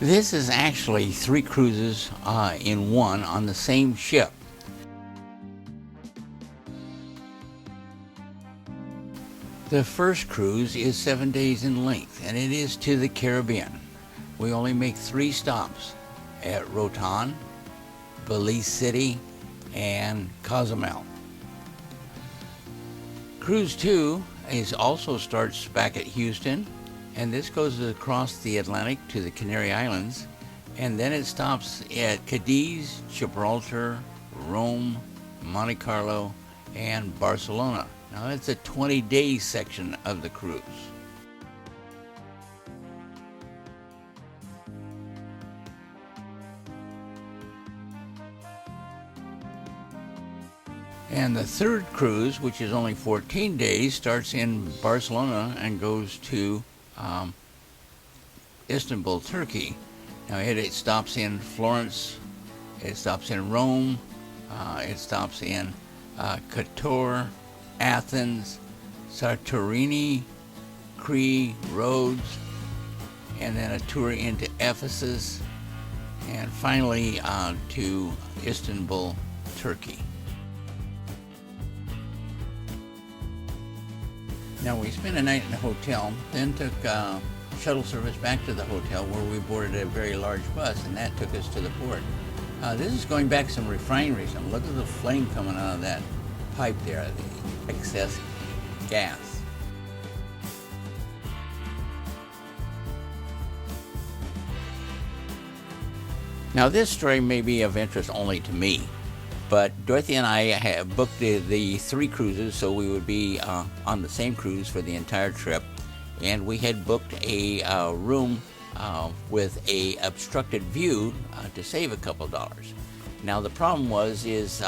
This is actually 3 cruises in one on the same ship. The first cruise is 7 days in length, and it is to the Caribbean. We only make 3 stops at Roatan, Belize City, and Cozumel. Cruise 2 also starts back at Houston, and this goes across the Atlantic to the Canary Islands, and then it stops at Cadiz, Gibraltar, Rome, Monte Carlo, and Barcelona. Now that's a 20-day section of the cruise. And the third cruise, which is only 14 days, starts in Barcelona and goes to Istanbul, Turkey. Now it stops in Florence, it stops in Rome, it stops in Kotor, Athens, Santorini, Crete, Rhodes, and then a tour into Ephesus, and finally to Istanbul, Turkey. Now we spent a night in the hotel, then took shuttle service back to the hotel where we boarded a very large bus, and that took us to the port. This is going back some refineries, and look at the flame coming out of that pipe there, the excess gas. Now this story may be of interest only to me, but Dorothy and I have booked the 3 cruises, so we would be on the same cruise for the entire trip, and we had booked a room with a obstructed view to save a couple dollars. Now the problem is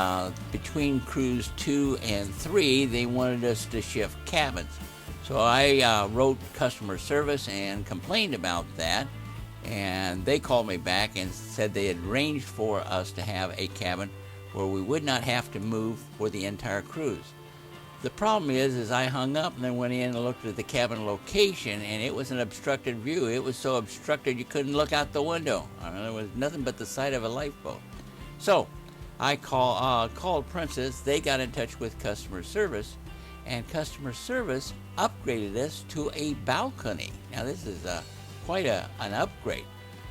between cruise 2 and 3, they wanted us to shift cabins. So I wrote customer service and complained about that, and they called me back and said they had arranged for us to have a cabin where we would not have to move for the entire cruise. The problem is I hung up and then went in and looked at the cabin location, and it was an obstructed view. It was so obstructed you couldn't look out the window. I mean, there was nothing but the side of a lifeboat. So I called Princess. They got in touch with customer service, and customer service upgraded us to a balcony. Now this is quite an upgrade.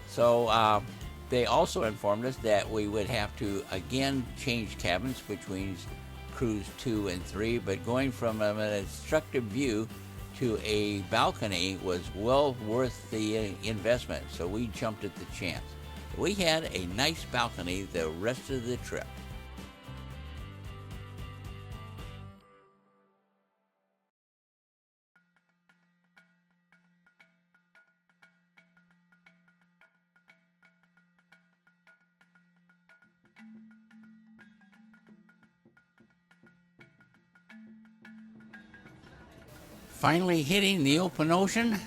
So they also informed us that we would have to again change cabins between cruise 2 and 3, but going from an obstructed view to a balcony was well worth the investment, so we jumped at the chance. We had a nice balcony the rest of the trip. Finally hitting the open ocean,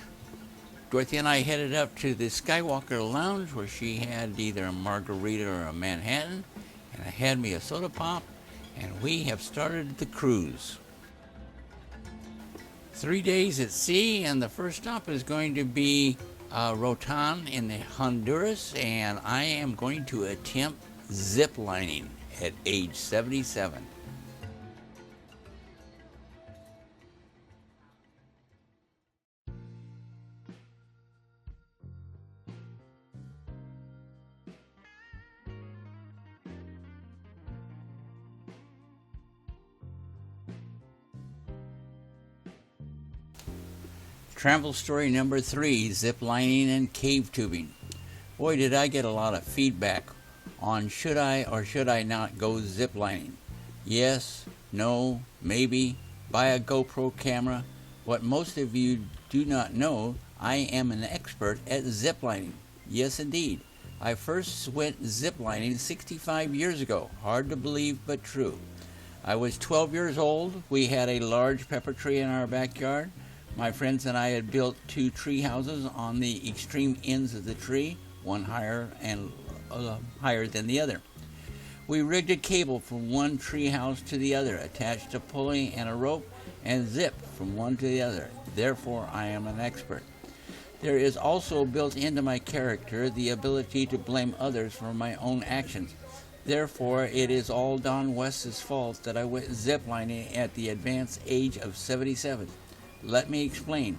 Dorothy and I headed up to the Skywalker Lounge, where she had either a margarita or a Manhattan, and I had me a soda pop, and we have started the cruise. 3 days at sea, and the first stop is going to be Roatan in Honduras, and I am going to attempt zip lining at age 77. Travel story number 3, zip lining and cave tubing. Boy, did I get a lot of feedback on should I or should I not go zip lining. Yes, no, maybe, buy a GoPro camera. What most of you do not know, I am an expert at zip lining. Yes, indeed. I first went zip lining 65 years ago. Hard to believe, but true. I was 12 years old. We had a large pepper tree in our backyard. My friends and I had built 2 tree houses on the extreme ends of the tree, one higher and higher than the other. We rigged a cable from one tree house to the other, attached a pulley and a rope, and zipped from one to the other. Therefore, I am an expert. There is also built into my character the ability to blame others for my own actions. Therefore, it is all Don West's fault that I went ziplining at the advanced age of 77. Let me explain.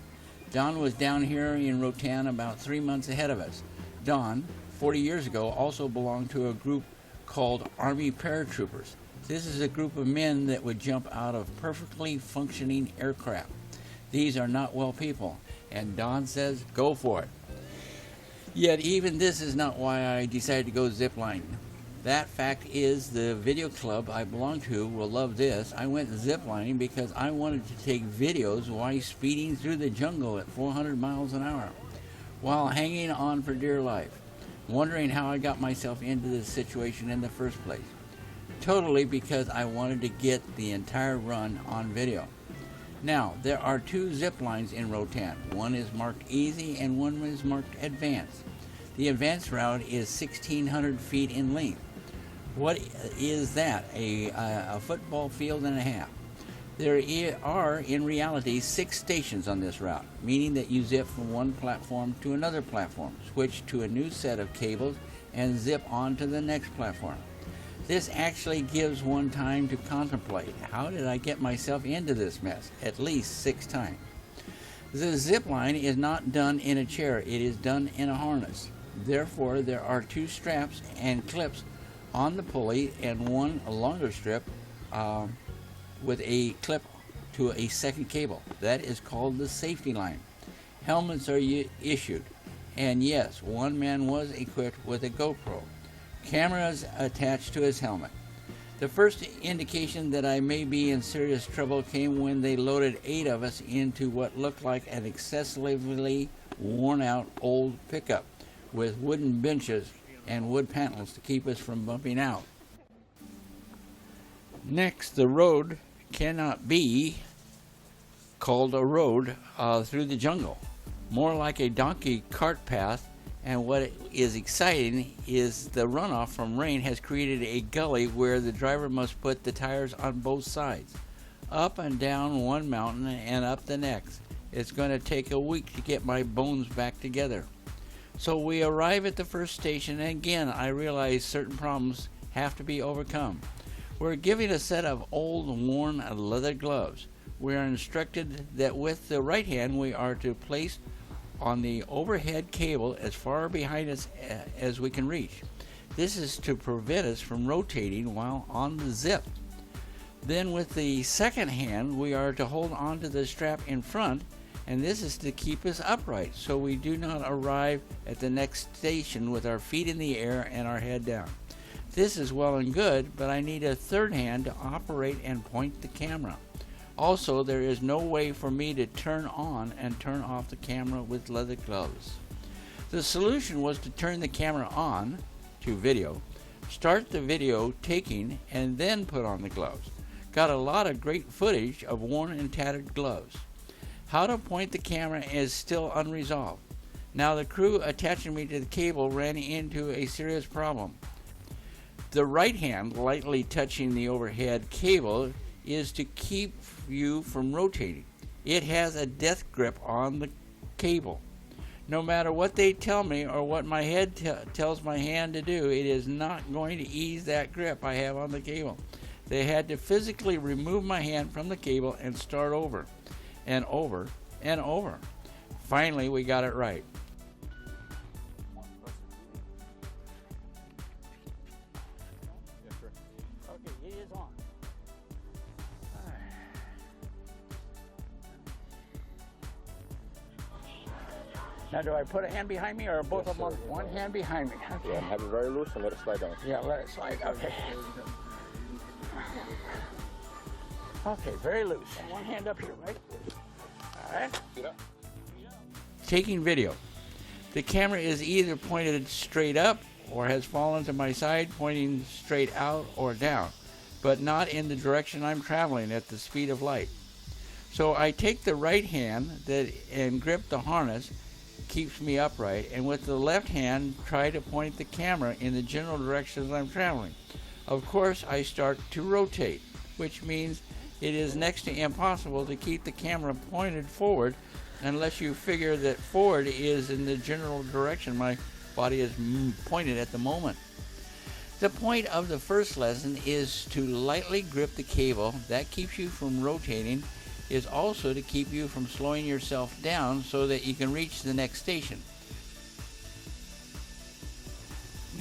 Don was down here in Rotan about 3 months ahead of us. Don, 40 years ago, also belonged to a group called Army Paratroopers. This is a group of men that would jump out of perfectly functioning aircraft. These are not well people, and Don says, go for it. Yet even this is not why I decided to go ziplining. That fact is, the video club I belong to will love this. I went ziplining because I wanted to take videos while speeding through the jungle at 400 miles an hour, while hanging on for dear life, wondering how I got myself into this situation in the first place. Totally because I wanted to get the entire run on video. Now, there are 2 zip lines in Rotan. One is marked easy and one is marked advanced. The advanced route is 1,600 feet in length. What is that? A football field and a half. There are, in reality, 6 stations on this route, meaning that you zip from one platform to another platform, switch to a new set of cables, and zip on to the next platform. This actually gives one time to contemplate, how did I get myself into this mess? At least 6 times. The zip line is not done in a chair, it is done in a harness. Therefore, there are 2 straps and clips on the pulley and one longer strip with a clip to a second cable. That is called the safety line. Helmets are issued, and yes, one man was equipped with a GoPro. Cameras attached to his helmet. The first indication that I may be in serious trouble came when they loaded 8 of us into what looked like an excessively worn out old pickup with wooden benches and wood panels to keep us from bumping out. Next, the road cannot be called a road through the jungle, more like a donkey cart path, and what is exciting is the runoff from rain has created a gully where the driver must put the tires on both sides, up and down one mountain and up the next. It's going to take a week to get my bones back together. So we arrive at the first station, and again I realize certain problems have to be overcome. We're given a set of old worn leather gloves. We are instructed that with the right hand we are to place on the overhead cable as far behind us as we can reach. This is to prevent us from rotating while on the zip. Then with the second hand we are to hold on to the strap in front, and this is to keep us upright so we do not arrive at the next station with our feet in the air and our head down. This is well and good, but I need a third hand to operate and point the camera. Also, there is no way for me to turn on and turn off the camera with leather gloves. The solution was to turn the camera on to video, start the video taking, and then put on the gloves. Got a lot of great footage of worn and tattered gloves. How to point the camera is still unresolved. Now the crew attaching me to the cable ran into a serious problem. The right hand lightly touching the overhead cable is to keep you from rotating. It has a death grip on the cable. No matter what they tell me or what my head tells my hand to do, it is not going to ease that grip I have on the cable. They had to physically remove my hand from the cable and start over and over and over. Finally, we got it right. Okay, it is on. Now, do I put a hand behind me or both of them on one hand behind me? Okay. Yeah, have it very loose and let it slide down. Yeah, let it slide. Okay. Okay, very loose. One hand up here, right? All right. Taking video. The camera is either pointed straight up or has fallen to my side, pointing straight out or down, but not in the direction I'm traveling at the speed of light. So I take the right hand and grip the harness, keeps me upright, and with the left hand try to point the camera in the general direction I'm traveling. Of course, I start to rotate, which means it is next to impossible to keep the camera pointed forward unless you figure that forward is in the general direction my body is pointed at the moment. The point of the first lesson is to lightly grip the cable. That keeps you from rotating, is also to keep you from slowing yourself down so that you can reach the next station.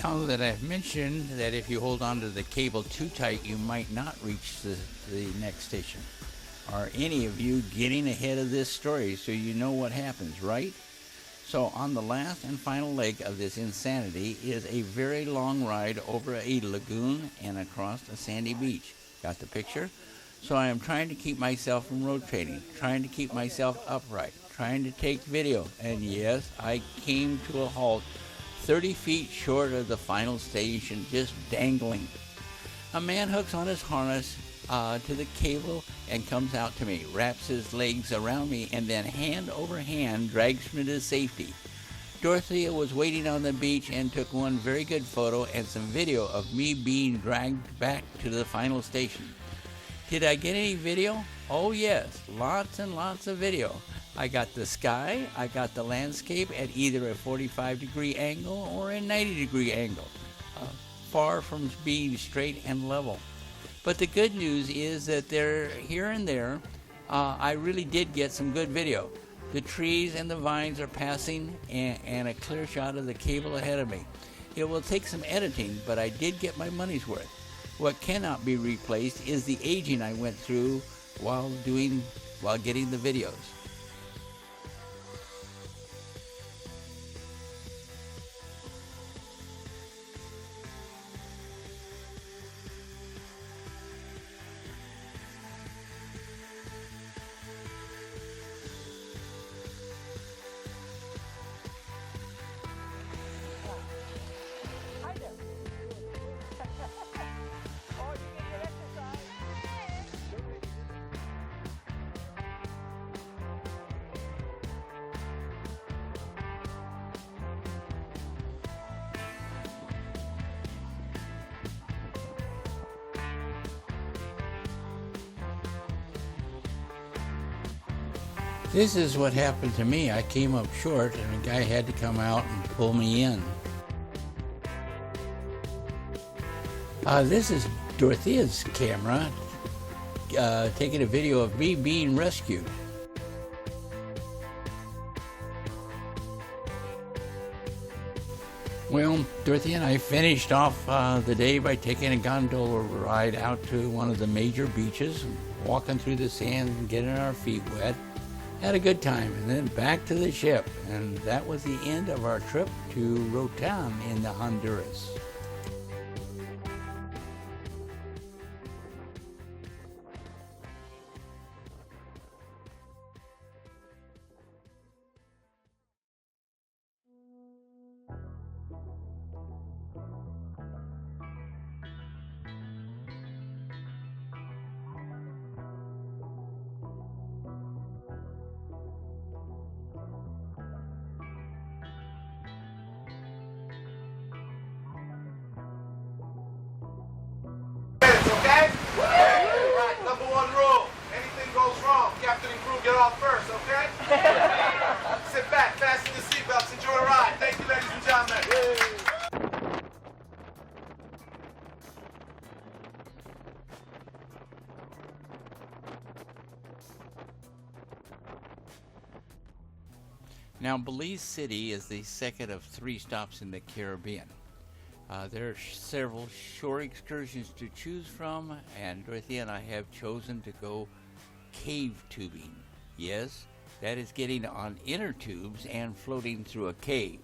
Now that I've mentioned that if you hold onto the cable too tight, you might not reach the next station. Are any of you getting ahead of this story so you know what happens, right? So on the last and final leg of this insanity is a very long ride over a lagoon and across a sandy beach. Got the picture? So I am trying to keep myself from rotating, trying to keep myself upright, trying to take video. And yes, I came to a halt 30 feet short of the final station, just dangling. A man hooks on his harness to the cable and comes out to me, wraps his legs around me, and then hand over hand drags me to safety. Dorothea was waiting on the beach and took one very good photo and some video of me being dragged back to the final station. Did I get any video? Oh yes, lots and lots of video. I got the sky, I got the landscape at either a 45-degree angle or a 90-degree angle, far from being straight and level. But the good news is that here and there, I really did get some good video. The trees and the vines are passing and a clear shot of the cable ahead of me. It will take some editing, but I did get my money's worth. What cannot be replaced is the aging I went through while getting the videos. This is what happened to me. I came up short and a guy had to come out and pull me in. This is Dorothea's camera taking a video of me being rescued. Well, Dorothea and I finished off the day by taking a gondola ride out to one of the major beaches, walking through the sand and getting our feet wet. Had a good time, and then back to the ship, and that was the end of our trip to Rotan in the Honduras. Okay? Right, number one rule. Anything goes wrong, captain and crew get off first, okay? Sit back, fasten your seatbelts, enjoy the ride. Thank you, ladies and gentlemen. Now, Belize City is the second of 3 stops in the Caribbean. There are several shore excursions to choose from, and Dorothea and I have chosen to go cave tubing. Yes, that is getting on inner tubes and floating through a cave.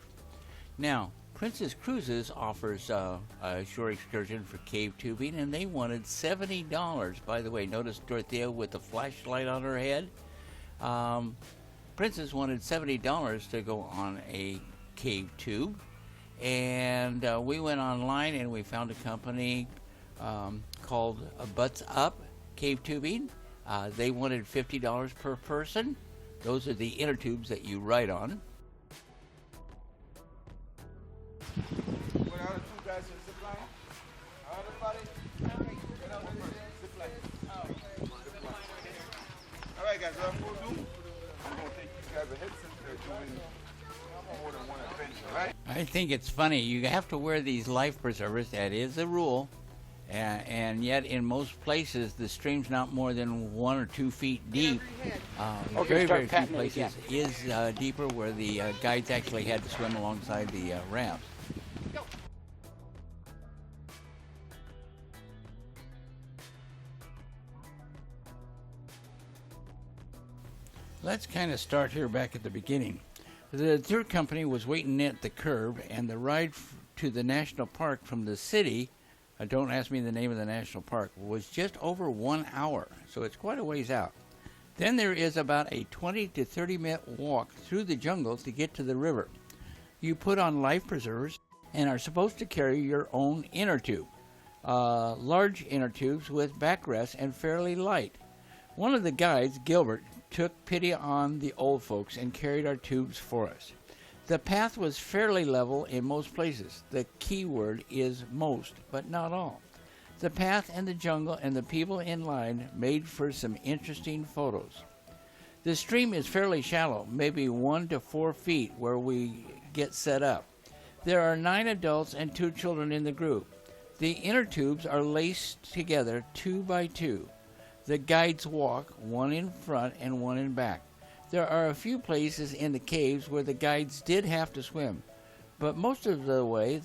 Now, Princess Cruises offers a shore excursion for cave tubing, and they wanted $70. By the way, notice Dorothea with the flashlight on her head. Princess wanted $70 to go on a cave tube. And we went online and we found a company called Butts Up Cave Tubing. They wanted $50 per person. Those are the inner tubes that you ride on. What are the 2 guys in zip line? Everybody? Get out of zip line. All right, guys, what I'm going to do, I'm going to take you guys I think it's funny. You have to wear these life preservers. That is a rule. And yet, in most places, the stream's not more than 1 or 2 feet deep. Very, very few places is deeper, where the guides actually had to swim alongside the rafts. Let's kind of start here back at the beginning. The tour company was waiting at the curb, and the ride to the national park from the city, don't ask me the name of the national park, was just over 1 hour, so it's quite a ways out. Then there is about a 20 to 30 minute walk through the jungle to get to the river. You put on life preservers and are supposed to carry your own inner tube. Large inner tubes with backrests and fairly light. One of the guides, Gilbert, took pity on the old folks and carried our tubes for us. The path was fairly level in most places. The key word is most, but not all. The path and the jungle and the people in line made for some interesting photos. The stream is fairly shallow, maybe 1 to 4 feet where we get set up. There are 9 adults and 2 children in the group. The inner tubes are laced together 2 by 2. The guides walk, 1 in front and 1 in back. There are a few places in the caves where the guides did have to swim, but most of the way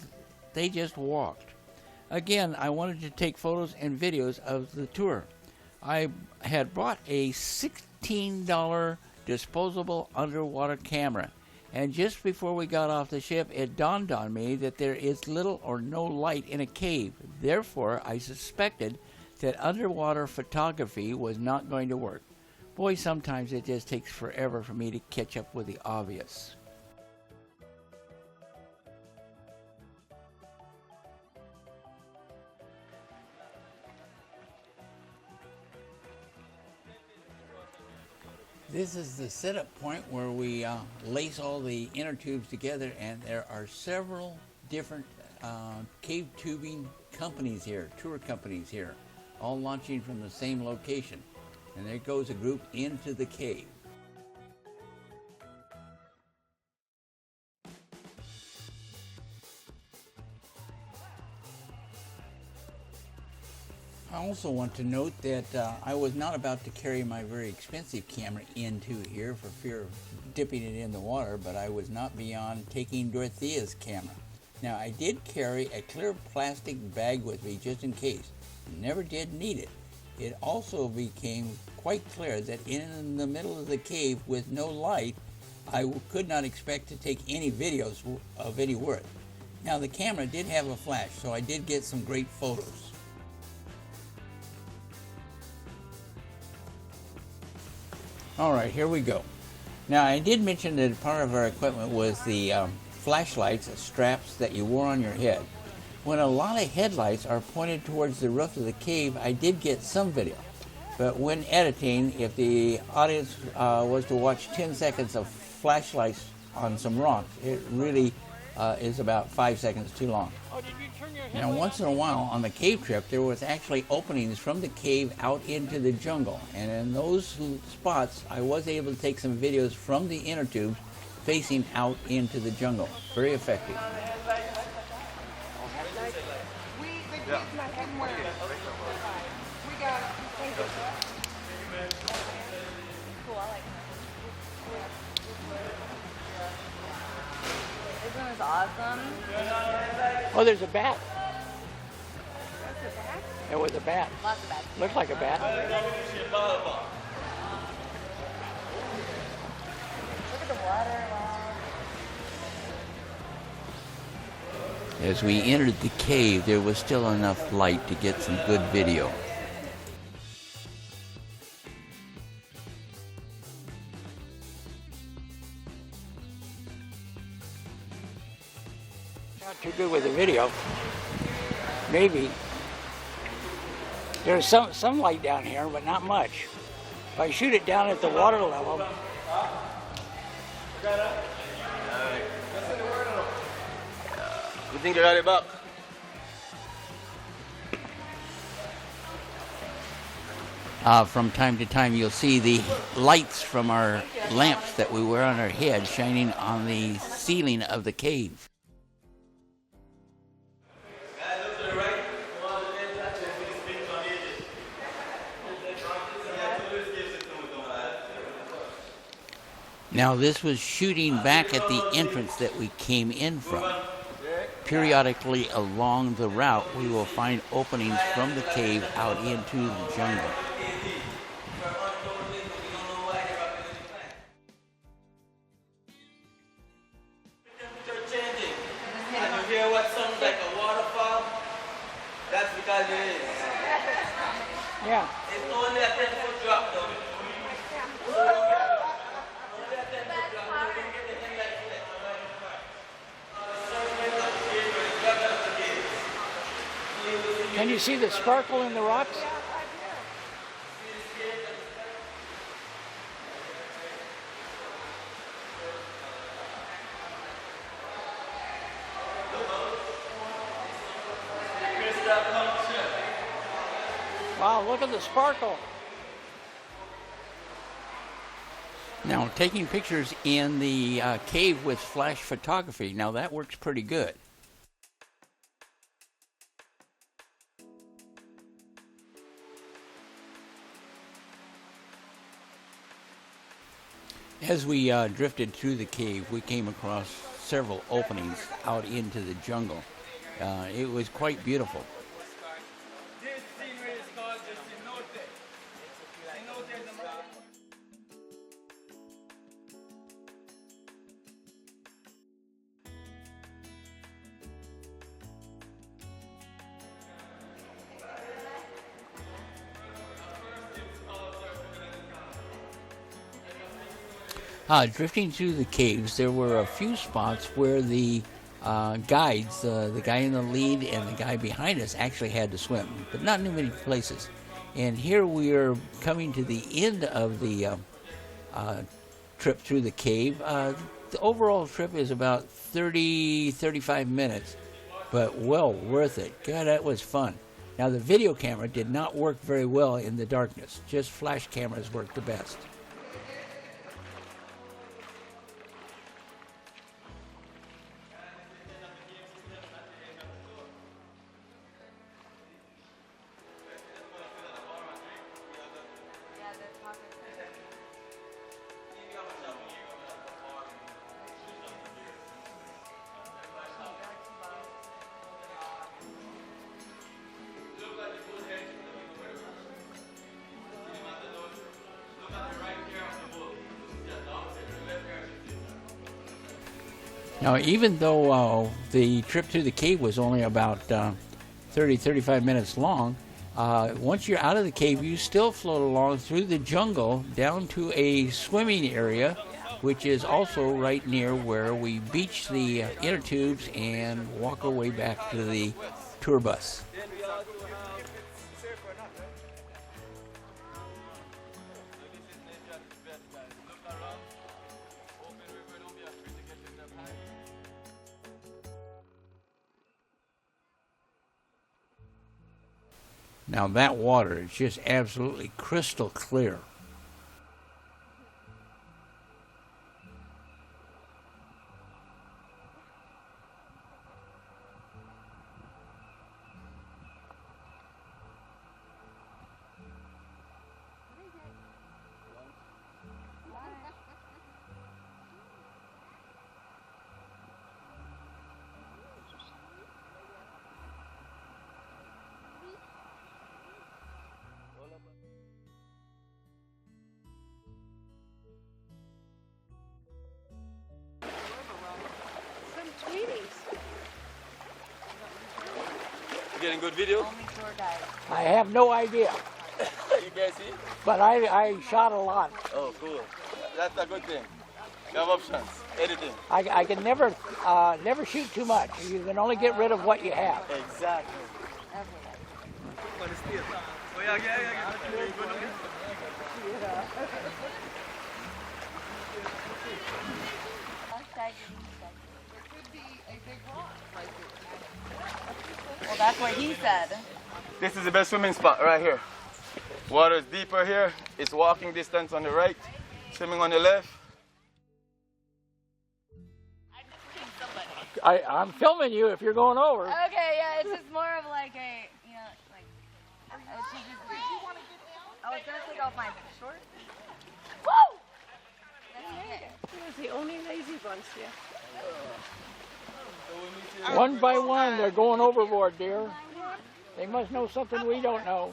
they just walked. Again, I wanted to take photos and videos of the tour. I had bought a $16 disposable underwater camera, and just before we got off the ship, it dawned on me that there is little or no light in a cave. Therefore, I suspected that underwater photography was not going to work. Boy, sometimes it just takes forever for me to catch up with the obvious. This is the setup point where we lace all the inner tubes together, and there are several different cave tubing companies here, tour companies here, all launching from the same location. And there goes a group into the cave. I also want to note that I was not about to carry my very expensive camera into here for fear of dipping it in the water, but I was not beyond taking Dorothea's camera. Now, I did carry a clear plastic bag with me just in case. Never did need it. It also became quite clear that in the middle of the cave with no light, I could not expect to take any videos of any worth. Now, the camera did have a flash, so I did get some great photos. All right, here we go. Now, I did mention that part of our equipment was the flashlights, straps that you wore on your head. When a lot of headlights are pointed towards the roof of the cave, I did get some video. But when editing, if the audience was to watch 10 seconds of flashlights on some rocks, it really is about 5 seconds too long. Now, once in a while on the cave trip, there was actually openings from the cave out into the jungle. And in those spots, I was able to take some videos from the inner tubes facing out into the jungle. Very effective. Yeah. We got it. Thank you. Cool, I like that. This one is awesome. Oh, there's a bat. That's a bat? There was a bat. Lots of bats. Looks like a bat. Look at the water. Wow. As we entered the cave, there was still enough light to get some good video. Not too good with the video. Maybe. There's some light down here, but not much. If I shoot it down at the water level. You think you got it back? From time to time, you'll see the lights from our lamps that we wear on our head shining on the ceiling of the cave. Now this was shooting back at the entrance that we came in from. Periodically along the route, we will find openings from the cave out into the jungle. And you hear what sounds like a waterfall? That's because it is. Yeah. It's only a 10-foot drop though. Can you see the sparkle in the rocks? Wow, look at the sparkle. Now, taking pictures in the cave with flash photography, now that works pretty good. As we drifted through the cave, we came across several openings out into the jungle. It was quite beautiful. This scenery is called the cenote. Cenote is a mountain. Drifting through the caves, there were a few spots where the guides, the guy in the lead and the guy behind us, actually had to swim, but not in many places. And here we are coming to the end of the trip through the cave. The overall trip is about 35 minutes, but well worth it. God, that was fun. Now, the video camera did not work very well in the darkness. Just flash cameras worked the best. Now, even though the trip through the cave was only about 35 minutes long, once you're out of the cave, you still float along through the jungle down to a swimming area, which is also right near where we beach the inner tubes and walk our way back to the tour bus. Now that water is just absolutely crystal clear. You getting good video? Only tour guide. I have no idea, You guys see? but I shot a lot. Oh, cool. That's a good thing. You have options. Editing. I can never shoot too much. You can only get rid of what you have. Exactly. Well, that's what he said. This is the best swimming spot right here. Water is deeper here. It's walking distance on the right, swimming on the left. I'm filming you if you're going over. Okay, yeah, it's just more of like a, you know, like, oh, it's gonna take off my shorts? Woo! He was the only lazy bunch, yeah. One by one, they're going overboard, dear. They must know something we don't know.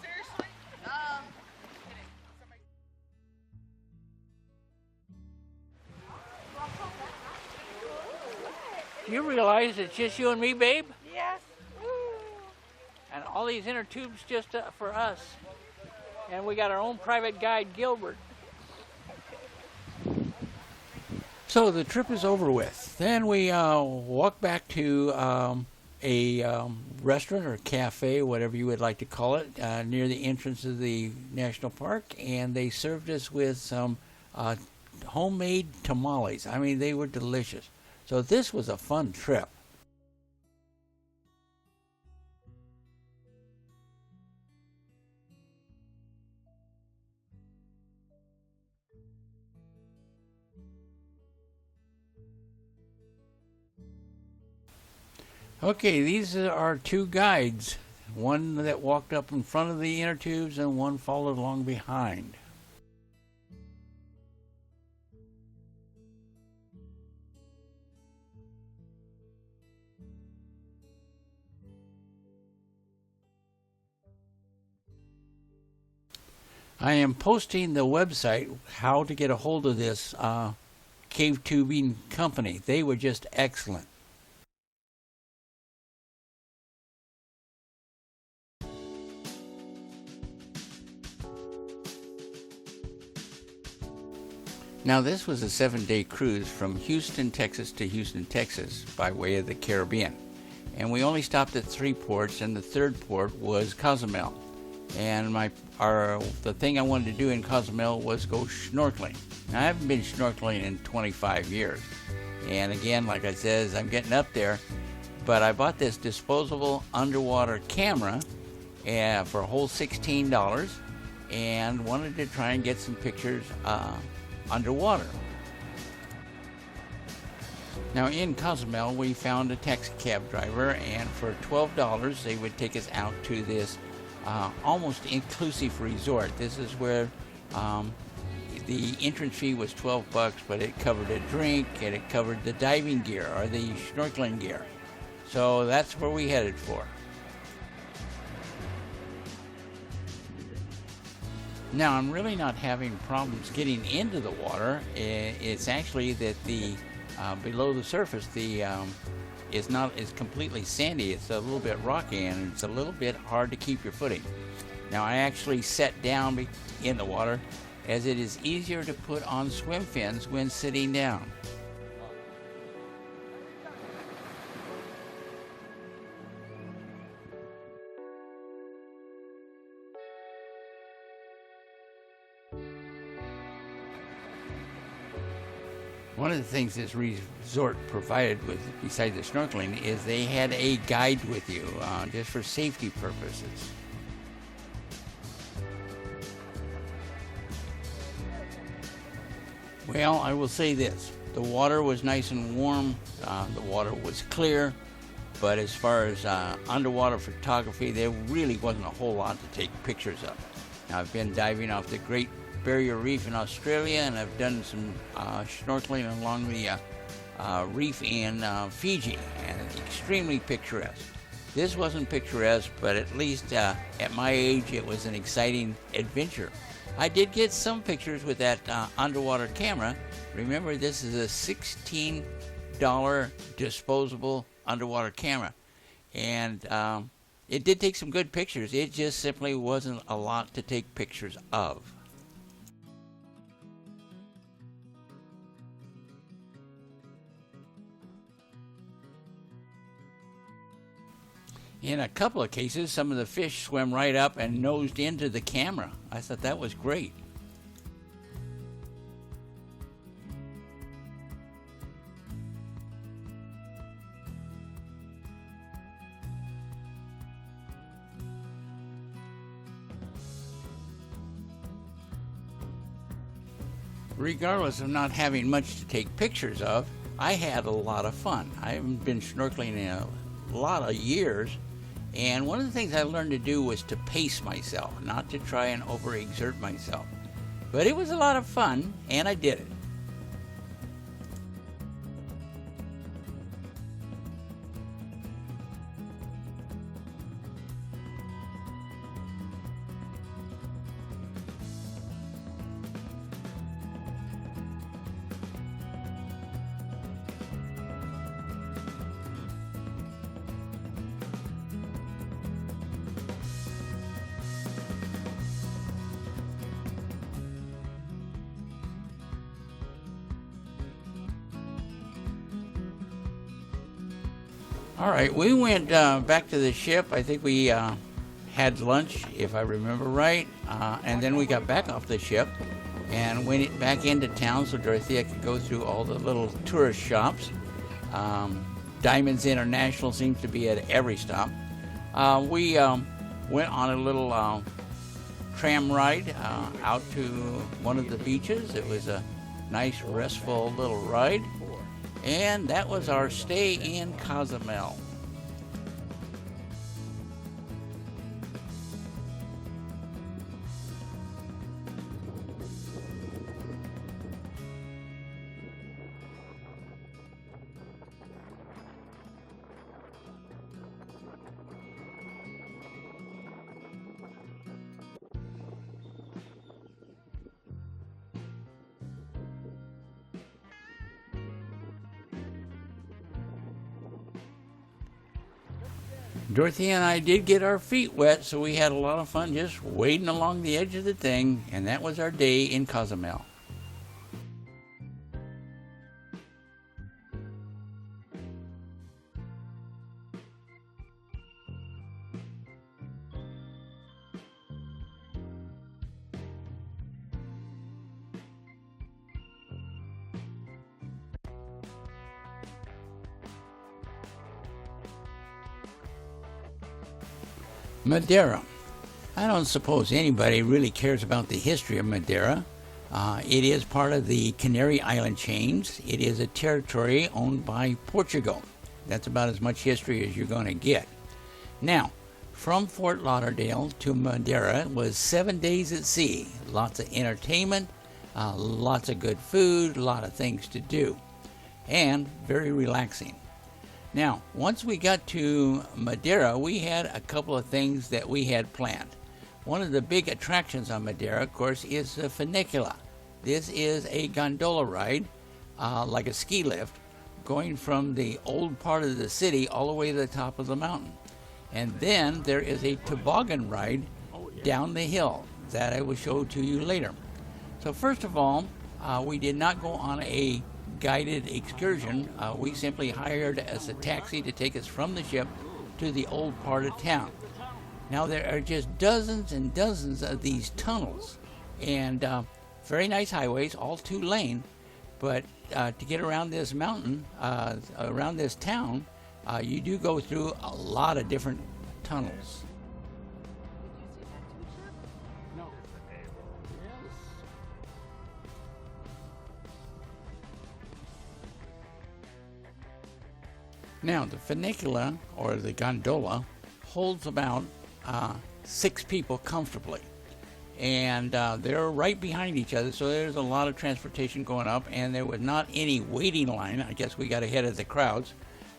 You realize it's just you and me, babe? Yes. And all these inner tubes just for us. And we got our own private guide, Gilbert. So the trip is over with. Then we walk back to a restaurant or cafe, whatever you would like to call it, near the entrance of the national park, and they served us with some homemade tamales. I mean, they were delicious. So this was a fun trip. Okay, these are our two guides. One that walked up in front of the inner tubes and one followed along behind. I am posting the website, how to get a hold of this cave tubing company. They were just excellent. Now this was a 7-day cruise from Houston, Texas to Houston, Texas by way of the Caribbean. And we only stopped at 3 ports, and the third port was Cozumel. And the thing I wanted to do in Cozumel was go snorkeling. Now I haven't been snorkeling in 25 years. And again, like I said, I'm getting up there. But I bought this disposable underwater camera for a whole $16 and wanted to try and get some pictures underwater. Now in Cozumel we found a taxi cab driver, and for $12 they would take us out to this almost inclusive resort. This is where the entrance fee was $12, but it covered a drink and it covered the diving gear or the snorkeling gear. So that's where we headed for. Now I'm really not having problems getting into the water. It's actually that the below the surface is completely sandy. It's a little bit rocky and it's a little bit hard to keep your footing. Now I actually sat down in the water, as it is easier to put on swim fins when sitting down. One of the things this resort provided with, besides the snorkeling, is they had a guide with you, just for safety purposes. Well, I will say this. The water was nice and warm. The water was clear. But as far as underwater photography, there really wasn't a whole lot to take pictures of. Now, I've been diving off the Great Barrier Reef in Australia, and I've done some snorkeling along the reef in Fiji, and it's extremely picturesque. This wasn't picturesque, but at least at my age it was an exciting adventure. I did get some pictures with that underwater camera. Remember, this is a $16 disposable underwater camera, and it did take some good pictures. It just simply wasn't a lot to take pictures of. In a couple of cases, some of the fish swam right up and nosed into the camera. I thought that was great. Regardless of not having much to take pictures of, I had a lot of fun. I haven't been snorkeling in a lot of years. And one of the things I learned to do was to pace myself, not to try and overexert myself. But it was a lot of fun, and I did it. All right, we went back to the ship. I think we had lunch, if I remember right, and then we got back off the ship and went back into town so Dorothea could go through all the little tourist shops. Diamonds International seems to be at every stop. We went on a little tram ride out to one of the beaches. It was a nice, restful little ride. And that was our stay in Cozumel. Dorothy and I did get our feet wet, so we had a lot of fun just wading along the edge of the thing, and that was our day in Cozumel. Madeira. I don't suppose anybody really cares about the history of Madeira. It is part of the Canary Island chains. It is a territory owned by Portugal. That's about as much history as you're going to get. Now, from Fort Lauderdale to Madeira was 7 days at sea. Lots of entertainment, lots of good food, a lot of things to do, and very relaxing. Now, once we got to Madeira, we had a couple of things that we had planned. One of the big attractions on Madeira, of course, is the funicular. This is a gondola ride, like a ski lift, going from the old part of the city all the way to the top of the mountain. And then there is a toboggan ride down the hill that I will show to you later. So first of all, we did not go on a guided excursion. We simply hired as a taxi to take us from the ship to the old part of town. Now there are just dozens and dozens of these tunnels, and very nice highways, all 2-lane, but to get around this mountain, around this town, you do go through a lot of different tunnels. Now, the funicular, or the gondola, holds about 6 people comfortably. And they're right behind each other, so there's a lot of transportation going up, and there was not any waiting line. I guess we got ahead of the crowds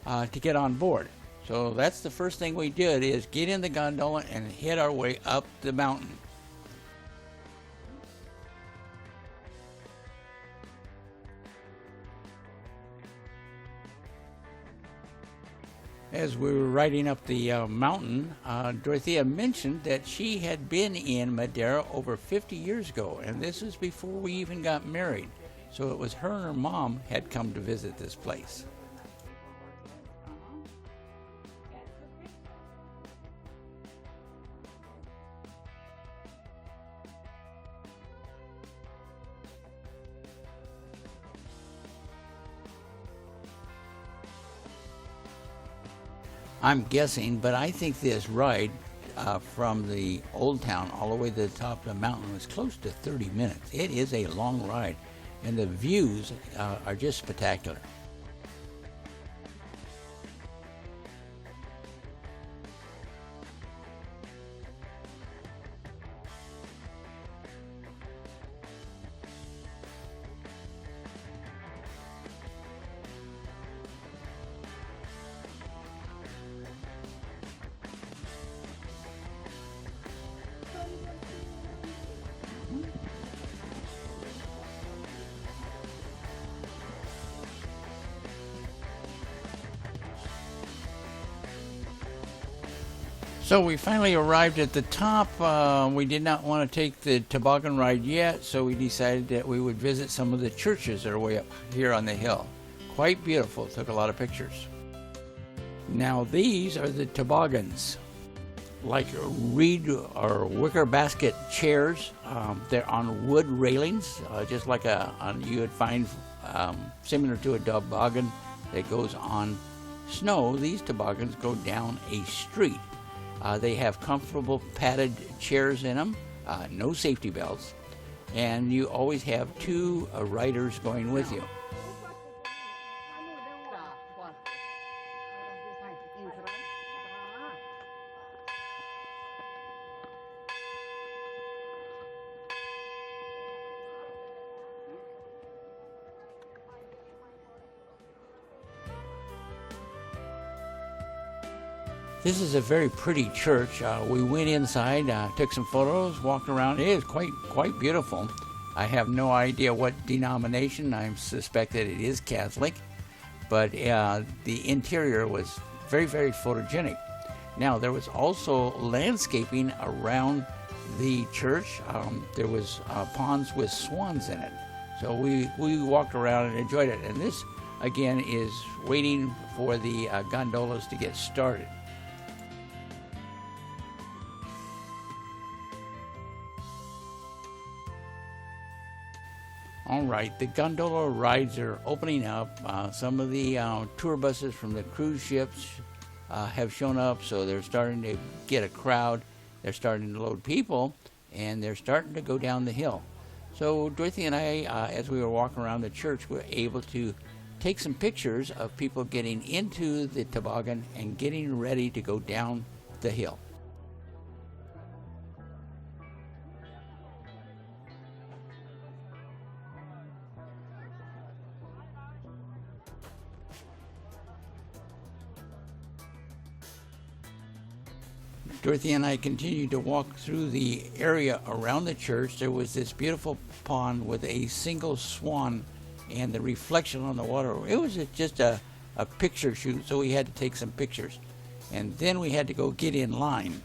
to get on board. So that's the first thing we did, is get in the gondola and head our way up the mountain. As we were riding up the mountain, Dorothea mentioned that she had been in Madeira over 50 years ago, and this was before we even got married. So it was her and her mom had come to visit this place. I'm guessing, but I think this ride from the old town all the way to the top of the mountain was close to 30 minutes. It is a long ride, and the views are just spectacular. So we finally arrived at the top. We did not want to take the toboggan ride yet, so we decided that we would visit some of the churches that are way up here on the hill. Quite beautiful. Took a lot of pictures. Now these are the toboggans, like reed or wicker basket chairs. They're on wood railings, just like you would find similar to a toboggan that goes on snow. These toboggans go down a street. They have comfortable padded chairs in them, no safety belts, and you always have two riders going with you. This is a very pretty church. We went inside, took some photos, walked around. It is quite beautiful. I have no idea what denomination. I suspect that it is Catholic, but the interior was very, very photogenic. Now, there was also landscaping around the church. There was ponds with swans in it. So we walked around and enjoyed it. And this, again, is waiting for the gondolas to get started. All right, the gondola rides are opening up. Some of the tour buses from the cruise ships have shown up, so they're starting to get a crowd. They're starting to load people, and they're starting to go down the hill. So Dorothy and I, as we were walking around the church, were able to take some pictures of people getting into the toboggan and getting ready to go down the hill. Dorothy and I continued to walk through the area around the church. There was this beautiful pond with a single swan and the reflection on the water. It was just a picture shoot, so we had to take some pictures. And then we had to go get in line.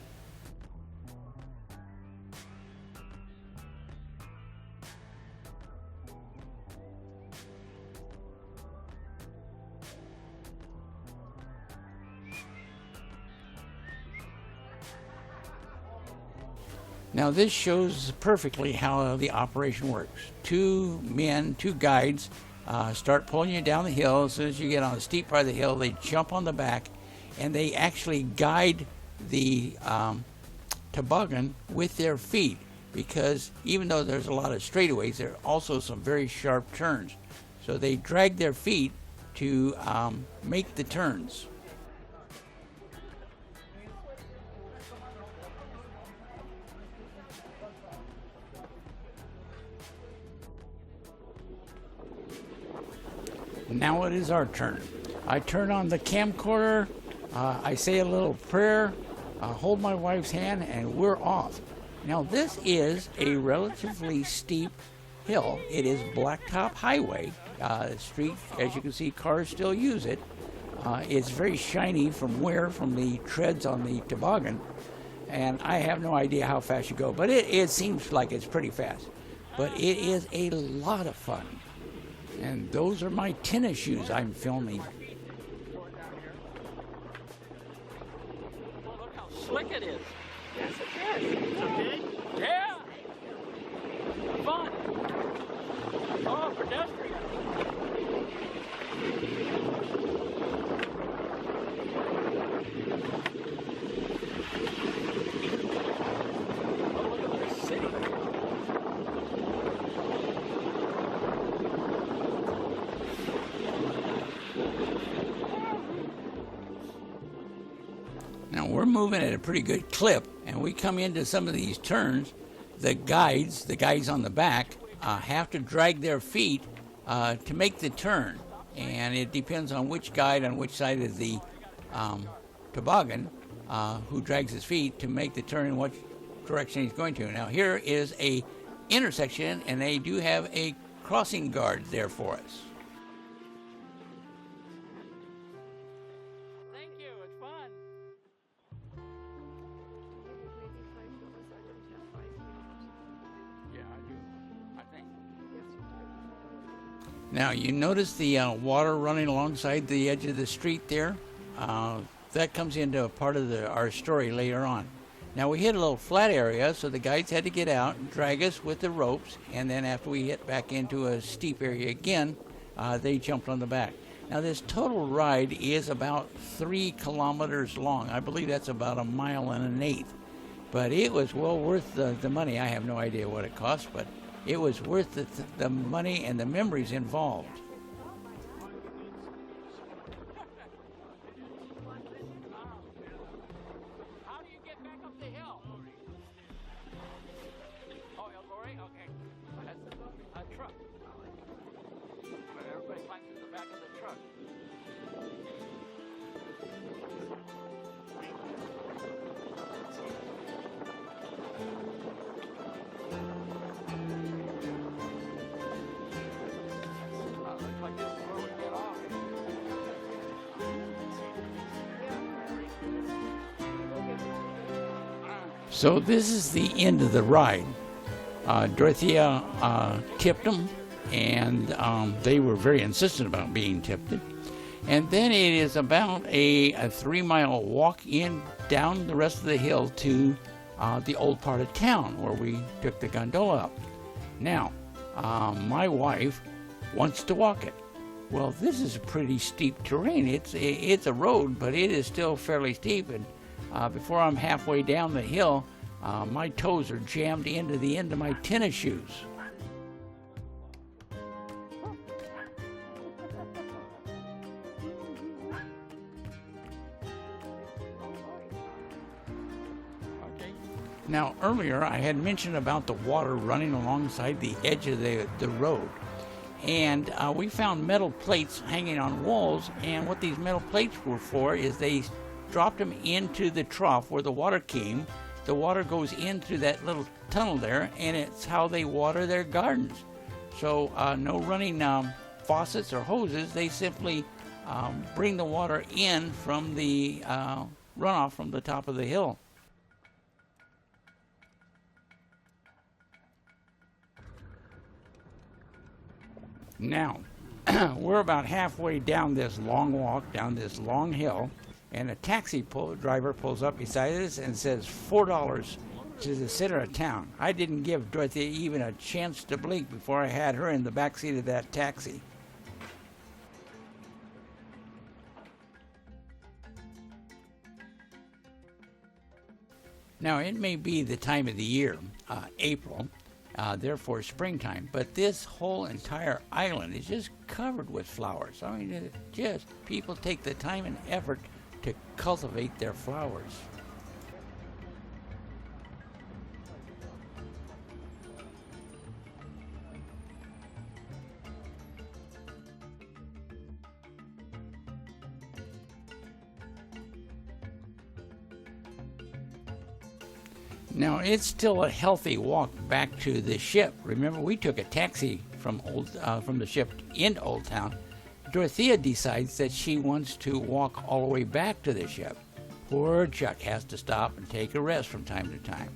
Now this shows perfectly how the operation works. Two men, two guides, start pulling you down the hill. As soon as you get on the steep part of the hill, they jump on the back, and they actually guide the toboggan with their feet, because even though there's a lot of straightaways, there are also some very sharp turns. So they drag their feet to make the turns. Now it is our turn. I turn on the camcorder, I say a little prayer, hold my wife's hand, and we're off. Now this is a relatively steep hill. It is blacktop highway. Street, as you can see, cars still use it. It's very shiny from the treads on the toboggan. And I have no idea how fast you go, but it seems like it's pretty fast. But it is a lot of fun. And those are my tennis shoes I'm filming. Look how slick it is. Yes, it is. It's okay? Yeah. Fun. Oh, pedestrian. Oh, look at this city. Now we're moving at a pretty good clip, and we come into some of these turns. The guides on the back, have to drag their feet to make the turn, and it depends on which guide on which side of the toboggan who drags his feet to make the turn in what direction he's going to. Now here is a intersection, and they do have a crossing guard there for us. Thank you, it's fun. Yeah, I do, I think. Now you notice the water running alongside the edge of the street there. that comes into a part of our story later on. Now we hit a little flat area, so the guides had to get out and drag us with the ropes, and then after we hit back into a steep area again, they jumped on the back. Now this total ride is about 3 kilometers long. I believe that's about 1.1 miles. But it was well worth the money. I have no idea what it cost, but it was worth the money and the memories involved. How do you get back up the hill? Oh, Lori? Okay. That's a truck. Everybody climbs to the back of the truck. Looks like this is where we get off. So this is the end of the ride. Dorothea tipped them, and they were very insistent about being tipped. And then it is about a 3-mile walk down the rest of the hill to the old part of town where we took the gondola up. Now, my wife wants to walk it. Well, this is pretty steep terrain. It's a road, but it is still fairly steep. And before I'm halfway down the hill, my toes are jammed into the end of my tennis shoes. Now, earlier I had mentioned about the water running alongside the edge of the road. And we found metal plates hanging on walls, and what these metal plates were for is they dropped them into the trough where the water came. The water goes in through that little tunnel there, and it's how they water their gardens. So no running faucets or hoses. They simply bring the water in from the runoff from the top of the hill. Now, we're about halfway down this long walk, down this long hill, and a taxi driver pulls up beside us and says $4 to the center of town. I didn't give Dorothy even a chance to blink before I had her in the back seat of that taxi. Now, it may be the time of the year, April, therefore springtime, but this whole entire island is just covered with flowers. I mean, people take the time and effort to cultivate their flowers. Now, it's still a healthy walk back to the ship. Remember, we took a taxi from the ship into Old Town. Dorothea decides that she wants to walk all the way back to the ship. Poor Chuck has to stop and take a rest from time to time.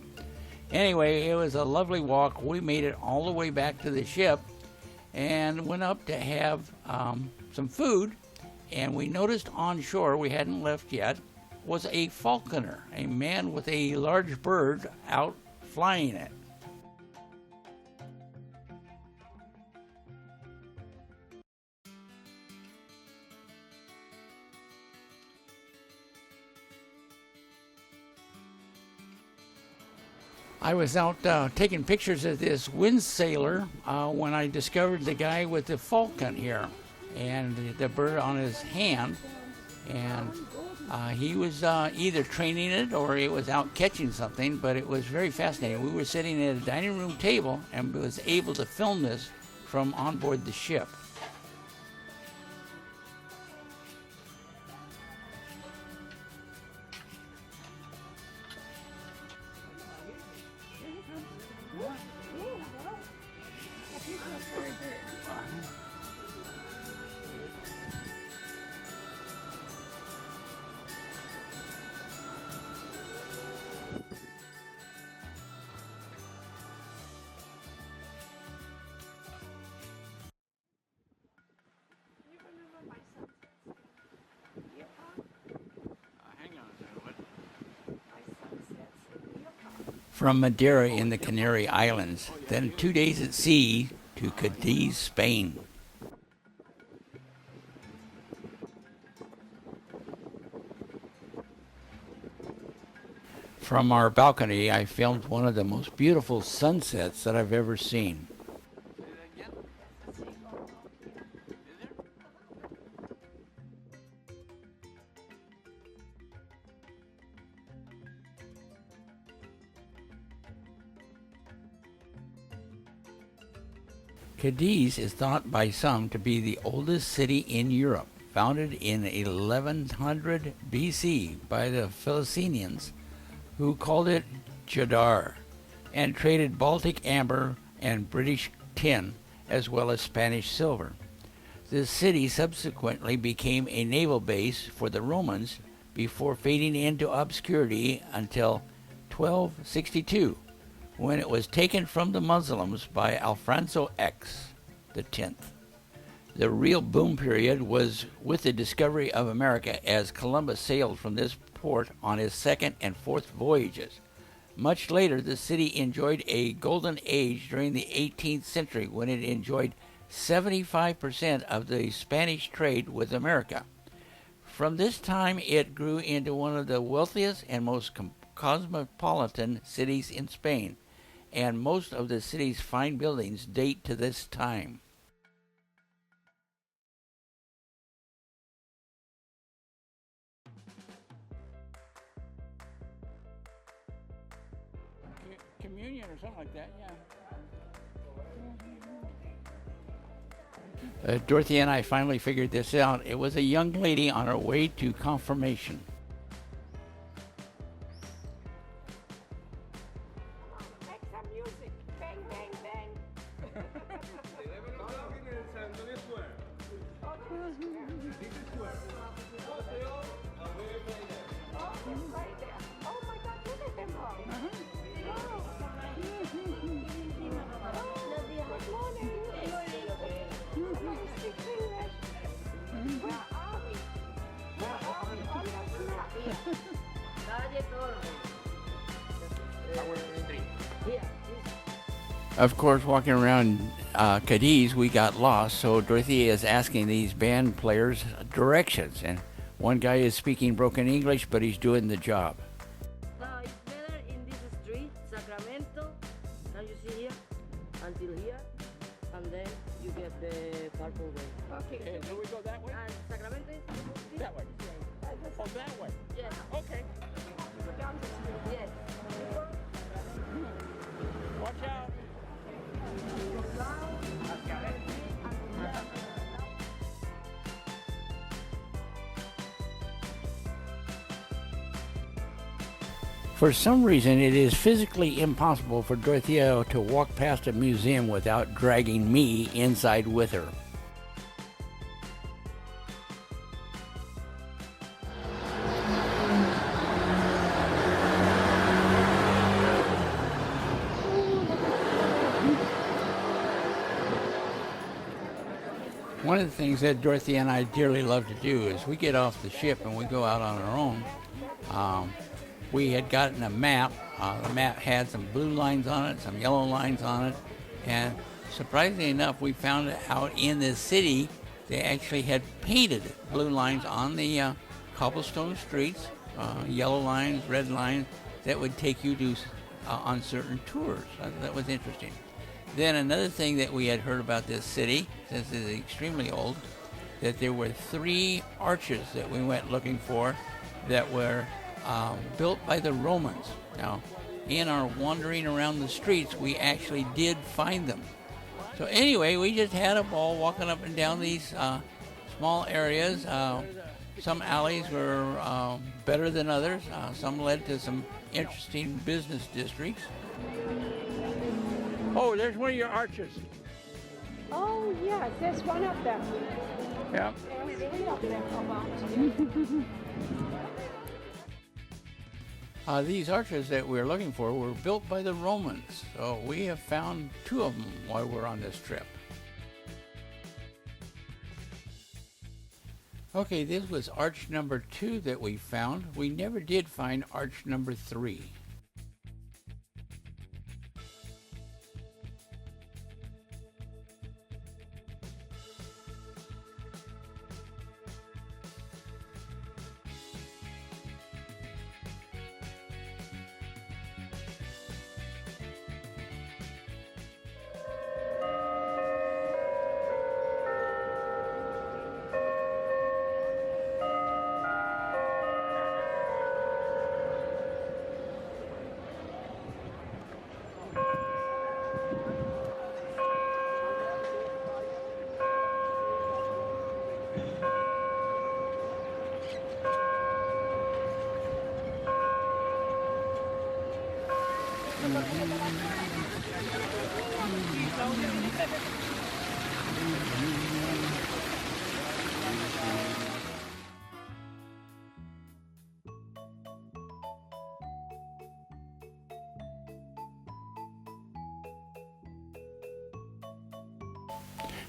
Anyway, it was a lovely walk. We made it all the way back to the ship and went up to have some food. And we noticed on shore, we hadn't left yet, was a falconer, a man with a large bird out flying it. I was out taking pictures of this wind sailor when I discovered the guy with the falcon here and the bird on his hand, and he was either training it or it was out catching something, but it was very fascinating. We were sitting at a dining room table and was able to film this from on board the ship. From Madeira in the Canary Islands, then 2 days at sea to Cadiz, Spain. From our balcony, I filmed one of the most beautiful sunsets that I've ever seen. Cadiz is thought by some to be the oldest city in Europe, founded in 1100 BC by the Phoenicians, who called it Jadar, and traded Baltic amber and British tin, as well as Spanish silver. The city subsequently became a naval base for the Romans before fading into obscurity until 1262, when it was taken from the Muslims by Alfonso X, the 10th. The real boom period was with the discovery of America, as Columbus sailed from this port on his second and fourth voyages. Much later, the city enjoyed a golden age during the 18th century, when it enjoyed 75% of the Spanish trade with America. From this time, it grew into one of the wealthiest and most cosmopolitan cities in Spain, and most of the city's fine buildings date to this time. Communion or something like that, yeah. Dorothy and I finally figured this out. It was a young lady on her way to confirmation. Make some music. Bang, bang, bang. Right there. Oh my God, look at them all. Good morning. Speak English. Where are we? Where are we on the map? Of course, walking around Cadiz, we got lost, so Dorothy is asking these band players directions, and one guy is speaking broken English, but he's doing the job. It's better in this street, Sacramento. Can you see here? Until here, and then you get the purple way. Okay. So we go that way? And Sacramento is That way. Oh, that way. yes, Okay. Down the street. yes. Watch out. For some reason, it is physically impossible for Dorothea to walk past a museum without dragging me inside with her. One of the things that Dorothy and I dearly love to do is we get off the ship and we go out on our own. We had gotten a map. The map had some blue lines on it, some yellow lines on it, and surprisingly enough, we found out in the city they actually had painted blue lines on the cobblestone streets, yellow lines, red lines, that would take you to on certain tours. That was interesting. Then another thing that we had heard about this city, since it is extremely old, that there were 3 arches that we went looking for that were built by the Romans. Now, in our wandering around the streets, we actually did find them. So anyway, we just had a ball walking up and down these small areas. Some alleys were better than others. Some led to some interesting business districts. Oh, there's one of your arches. Oh, yes, there's one of them. Yeah. There's 3 of them about. These arches that we're looking for were built by the Romans, so we have found 2 of them while we're on this trip. Okay, this was arch number 2 that we found. We never did find arch number 3.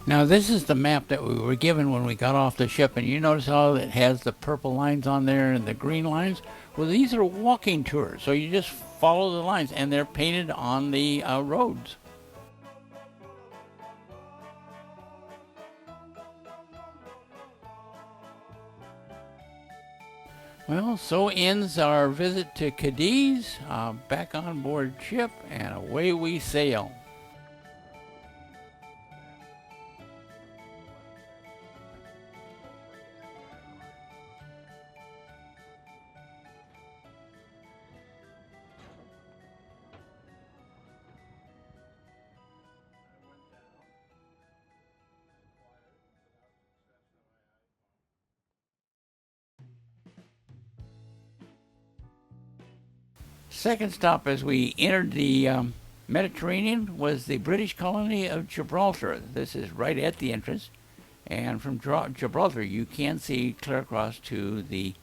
Now this is the map that we were given when we got off the ship, and you notice how it has the purple lines on there and the green lines? Well, these are walking tours, so you just follow the lines, and they're painted on the roads. Well, so ends our visit to Cadiz, back on board ship, and away we sail. Second stop as we entered the Mediterranean was the British colony of Gibraltar. This is right at the entrance, and from Gibraltar you can see clear across to the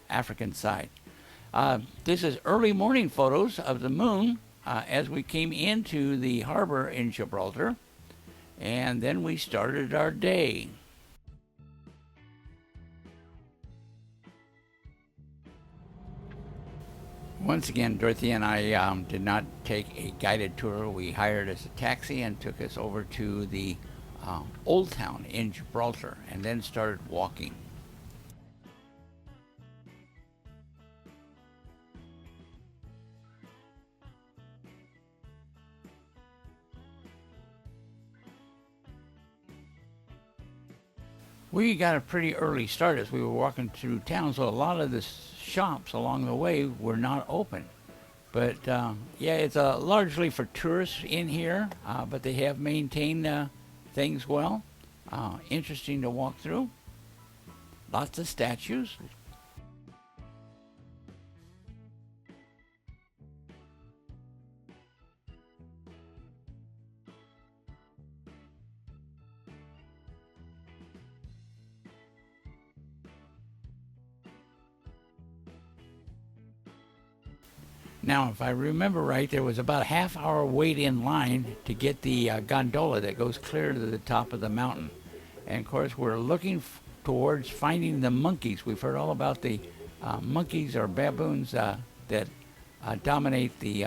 African side. This is early morning photos of the moon as we came into the harbor in Gibraltar, and then we started our day. Once again, Dorothy and I did not take a guided tour. We hired us a taxi and took us over to the Old Town in Gibraltar, and then started walking. We got a pretty early start as we were walking through town, so a lot of the shops along the way were not open. But yeah, it's largely for tourists in here, but they have maintained things well. Interesting to walk through. Lots of statues. Now, if I remember right, there was about a half-hour wait in line to get the gondola that goes clear to the top of the mountain. And of course, we're looking towards finding the monkeys. We've heard all about the monkeys or baboons that dominate the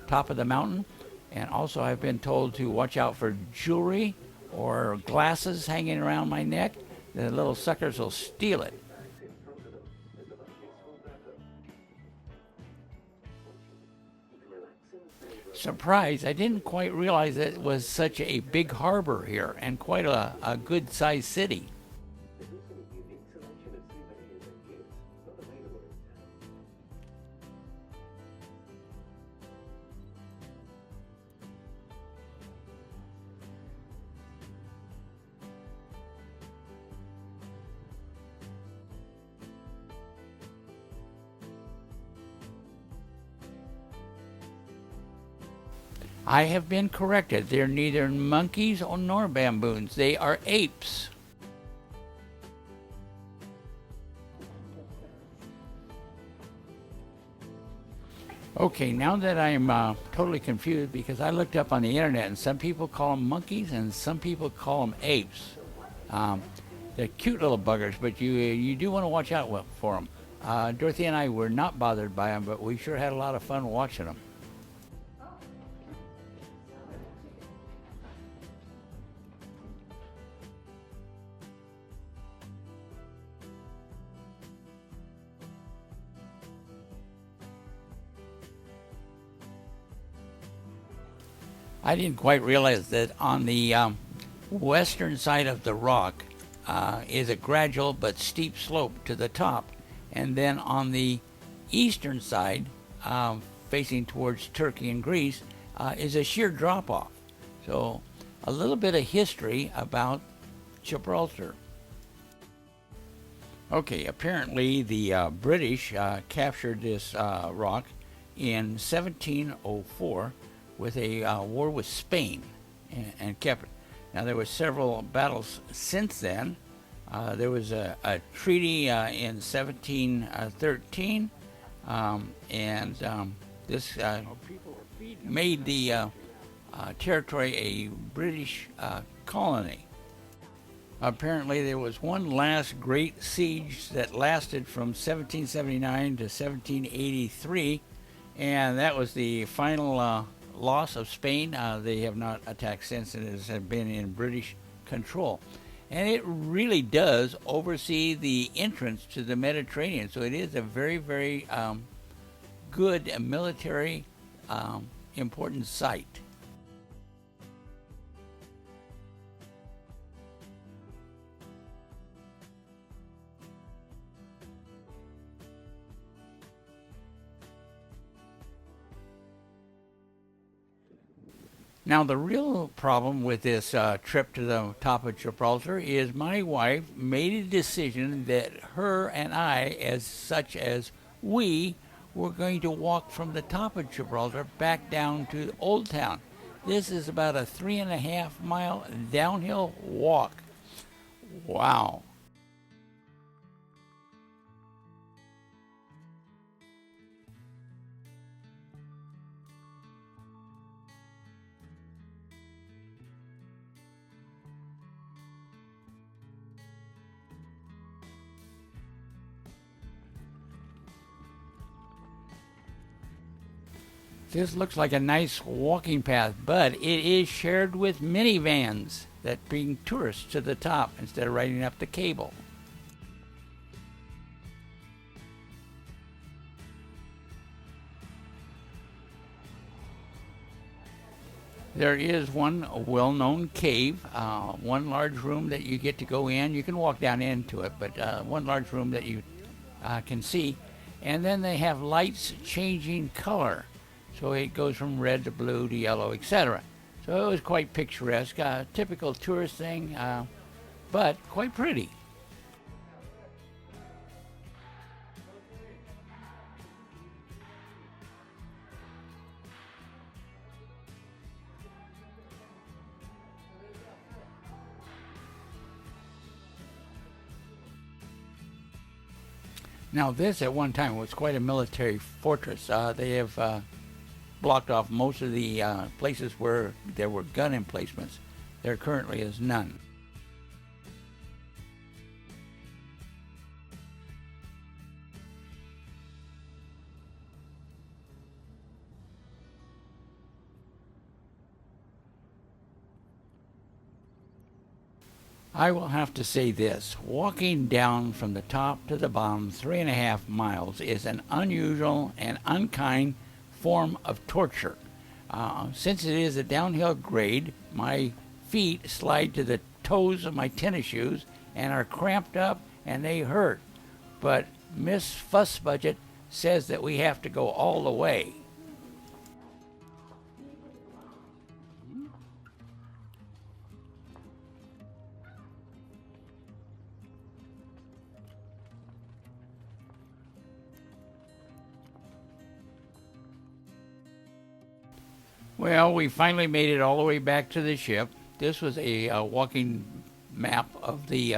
top of the mountain. And also, I've been told to watch out for jewelry or glasses hanging around my neck. The little suckers will steal it. Surprised, I didn't quite realize that it was such a big harbor here and quite a good-sized city. I have been corrected. They're neither monkeys nor baboons. They are apes. Okay, now that I'm totally confused because I looked up on the internet and some people call them monkeys and some people call them apes. They're cute little buggers, but you do want to watch out for them. Dorothy and I were not bothered by them, but we sure had a lot of fun watching them. I didn't quite realize that on the western side of the rock is a gradual but steep slope to the top. And then on the eastern side, facing towards Turkey and Greece, is a sheer drop-off. So a little bit of history about Gibraltar. Okay, apparently the British captured this rock in 1704 with a war with Spain and kept it. Now, there were several battles since then. There was a treaty in 1713, this made the territory a British colony. Apparently, there was one last great siege that lasted from 1779 to 1783, and that was the final loss of Spain. They have not attacked since, and it has been in British control. And it really does oversee the entrance to the Mediterranean, so it is a very, very good military important site. Now, the real problem with this trip to the top of Gibraltar is my wife made a decision that her and I, we were going to walk from the top of Gibraltar back down to Old Town. This is about a 3.5 mile downhill walk. Wow. This looks like a nice walking path, but it is shared with minivans that bring tourists to the top instead of riding up the cable. There is one well-known cave, one large room that you get to go in. You can walk down into it, but one large room that you can see. And then they have lights changing color. So it goes from red to blue to yellow, etc. So it was quite picturesque, typical tourist thing, but quite pretty. Now, this at one time was quite a military fortress. They have blocked off most of the places where there were gun emplacements. There currently is none. I will have to say this, walking down from the top to the bottom 3.5 miles is an unusual and unkind form of torture. Since it is a downhill grade, my feet slide to the toes of my tennis shoes and are cramped up and they hurt. But Miss Fuss Budget says that we have to go all the way. Well, we finally made it all the way back to the ship. This was a walking map of the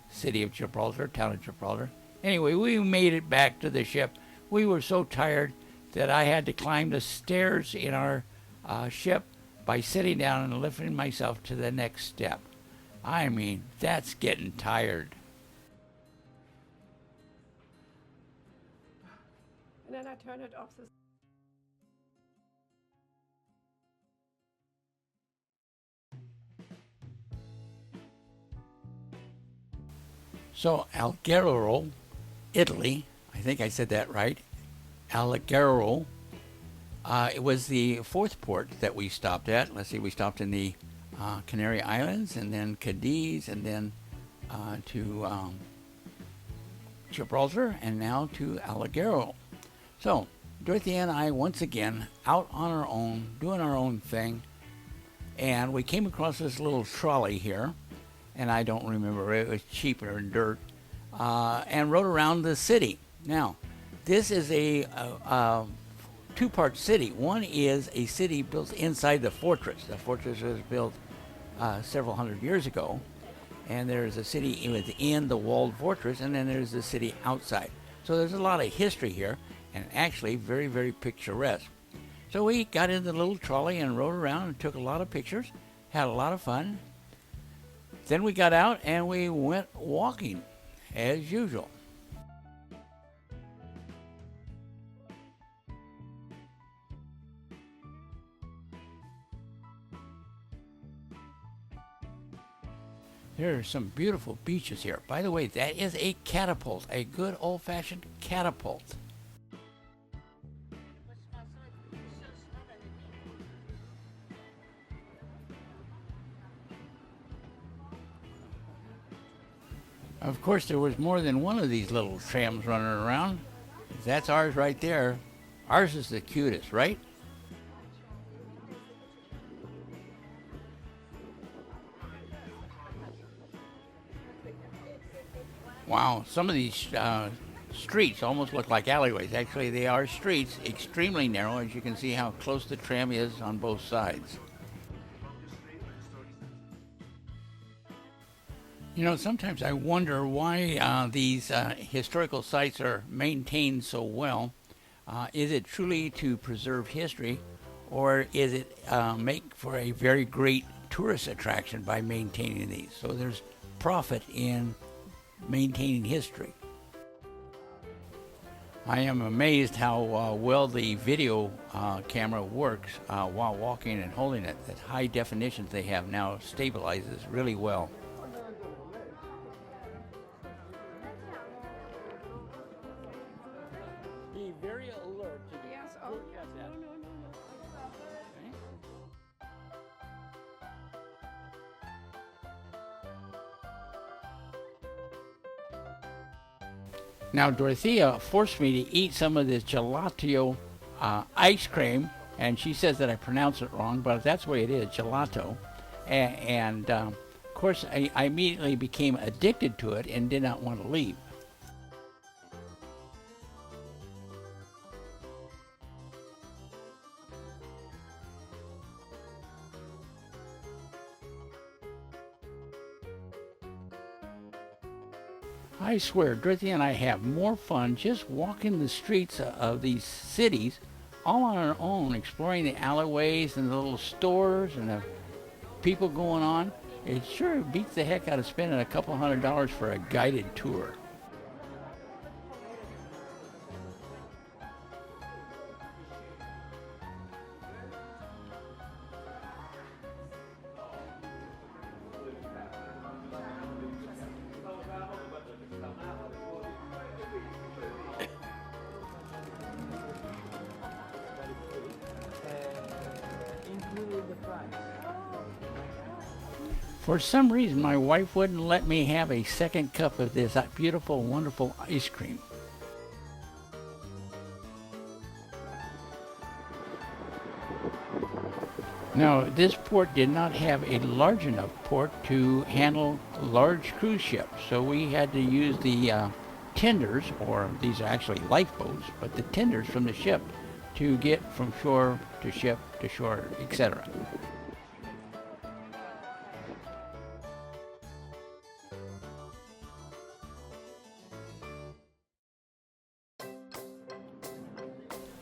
city of Gibraltar, town of Gibraltar. Anyway, we made it back to the ship. We were so tired that I had to climb the stairs in our ship by sitting down and lifting myself to the next step. I mean, that's getting tired. And then I turn it off. So Alghero, Italy, I think I said that right, Alghero, it was the fourth port that we stopped at. Let's see, we stopped in the Canary Islands, and then Cadiz, and then to Gibraltar, and now to Alghero. So Dorothy and I, once again, out on our own, doing our own thing, and we came across this little trolley here, and I don't remember, it was cheaper than dirt, and rode around the city. Now, this is a two-part city. One is a city built inside the fortress. The fortress was built several hundred years ago, and there's a city within the walled fortress, and then there's the city outside. So there's a lot of history here, and actually very, very picturesque. So we got in the little trolley and rode around and took a lot of pictures, had a lot of fun. Then we got out and we went walking, as usual. There are some beautiful beaches here. By the way, that is a catapult, a good old-fashioned catapult. Of course, there was more than one of these little trams running around. That's ours right there. Ours is the cutest, right? Wow, some of these streets almost look like alleyways. Actually, they are streets, extremely narrow, as you can see how close the tram is on both sides. You know, sometimes I wonder why these historical sites are maintained so well. Is it truly to preserve history, or is it make for a very great tourist attraction by maintaining these? So there's profit in maintaining history. I am amazed how well the video camera works while walking and holding it. That high definition they have now stabilizes really well. Be very alert to the Yes, oh, yes, no. Now, Dorothea forced me to eat some of this gelato ice cream, and she says that I pronounce it wrong, but that's the way it is, gelato. And of course, I immediately became addicted to it and did not want to leave. I swear, Dorothy and I have more fun just walking the streets of these cities all on our own, exploring the alleyways and the little stores and the people going on. It sure beats the heck out of spending a couple $100 for a guided tour. For some reason, my wife wouldn't let me have a second cup of this beautiful, wonderful ice cream. Now, this port did not have a large enough port to handle large cruise ships, so we had to use the tenders, or these are actually lifeboats, but the tenders from the ship to get from shore to ship to shore, etc.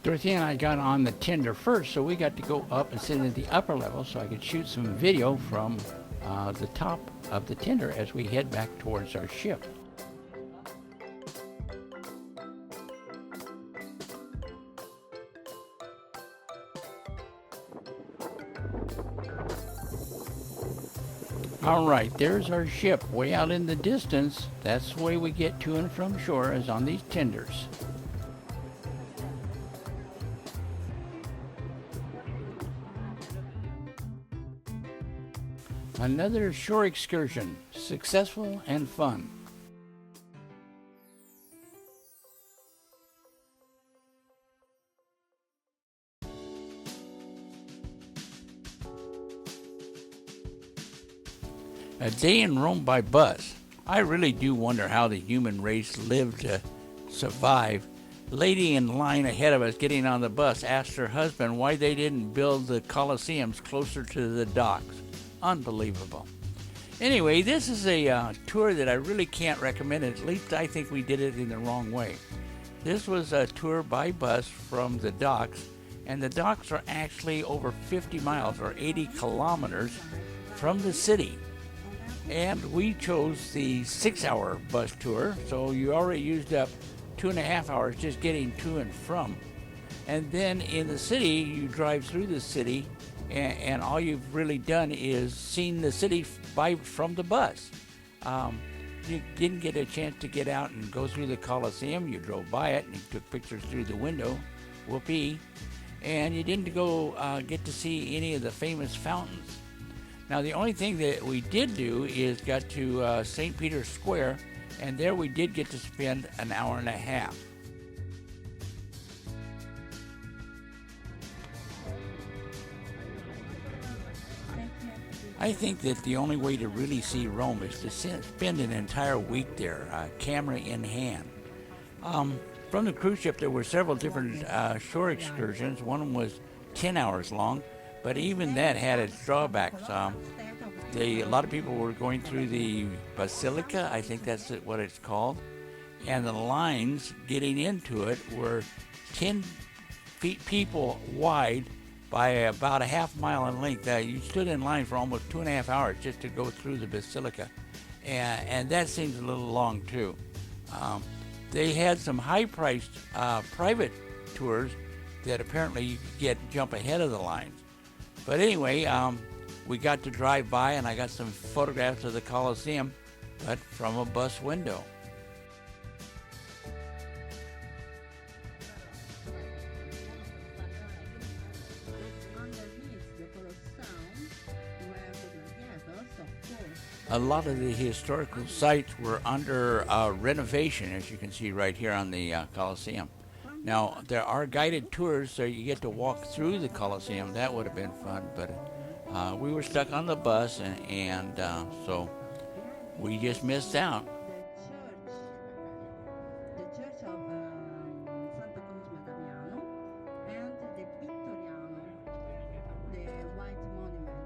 Dorothy and I got on the tender first, so we got to go up and sit at the upper level so I could shoot some video from the top of the tender as we head back towards our ship. All right, there's our ship way out in the distance. That's the way we get to and from shore, is on these tenders. Another shore excursion, successful and fun. A day in Rome by bus. I really do wonder how the human race lived to survive lady in line ahead of us getting on the bus asked her husband why they didn't build the coliseums closer to the docks. Unbelievable. Anyway, this is a tour that I really can't recommend. At least I think we did it in the wrong way. This was a tour by bus from the docks, and the docks are actually over 50 miles or 80 kilometers from the city. And we chose the 6-hour bus tour, so you already used up 2.5 hours just getting to and from. And then in the city, you drive through the city, and all you've really done is seen the city from the bus. You didn't get a chance to get out and go through the Coliseum. You drove by it and you took pictures through the window. Whoopee. And you didn't go get to see any of the famous fountains. Now, the only thing that we did do is got to St. Peter's Square, and there we did get to spend an hour and a half. I think that the only way to really see Rome is to spend an entire week there, camera in hand. From the cruise ship, there were several different shore excursions. One was 10 hours long, but even that had its drawbacks. A lot of people were going through the Basilica, I think that's what it's called, and the lines getting into it were 10 feet people wide by about a half mile in length. You stood in line for almost 2.5 hours just to go through the Basilica, and that seems a little long too. They had some high-priced private tours that apparently you could jump ahead of the lines. But anyway, we got to drive by, and I got some photographs of the Coliseum, but from a bus window. A lot of the historical sites were under renovation, as you can see right here on the Coliseum. Now, there are guided tours, so you get to walk through the Coliseum. That would have been fun, but we were stuck on the bus, and so we just missed out. The church of Santa Cruz Madamiano and the Vittoriano, the white monument.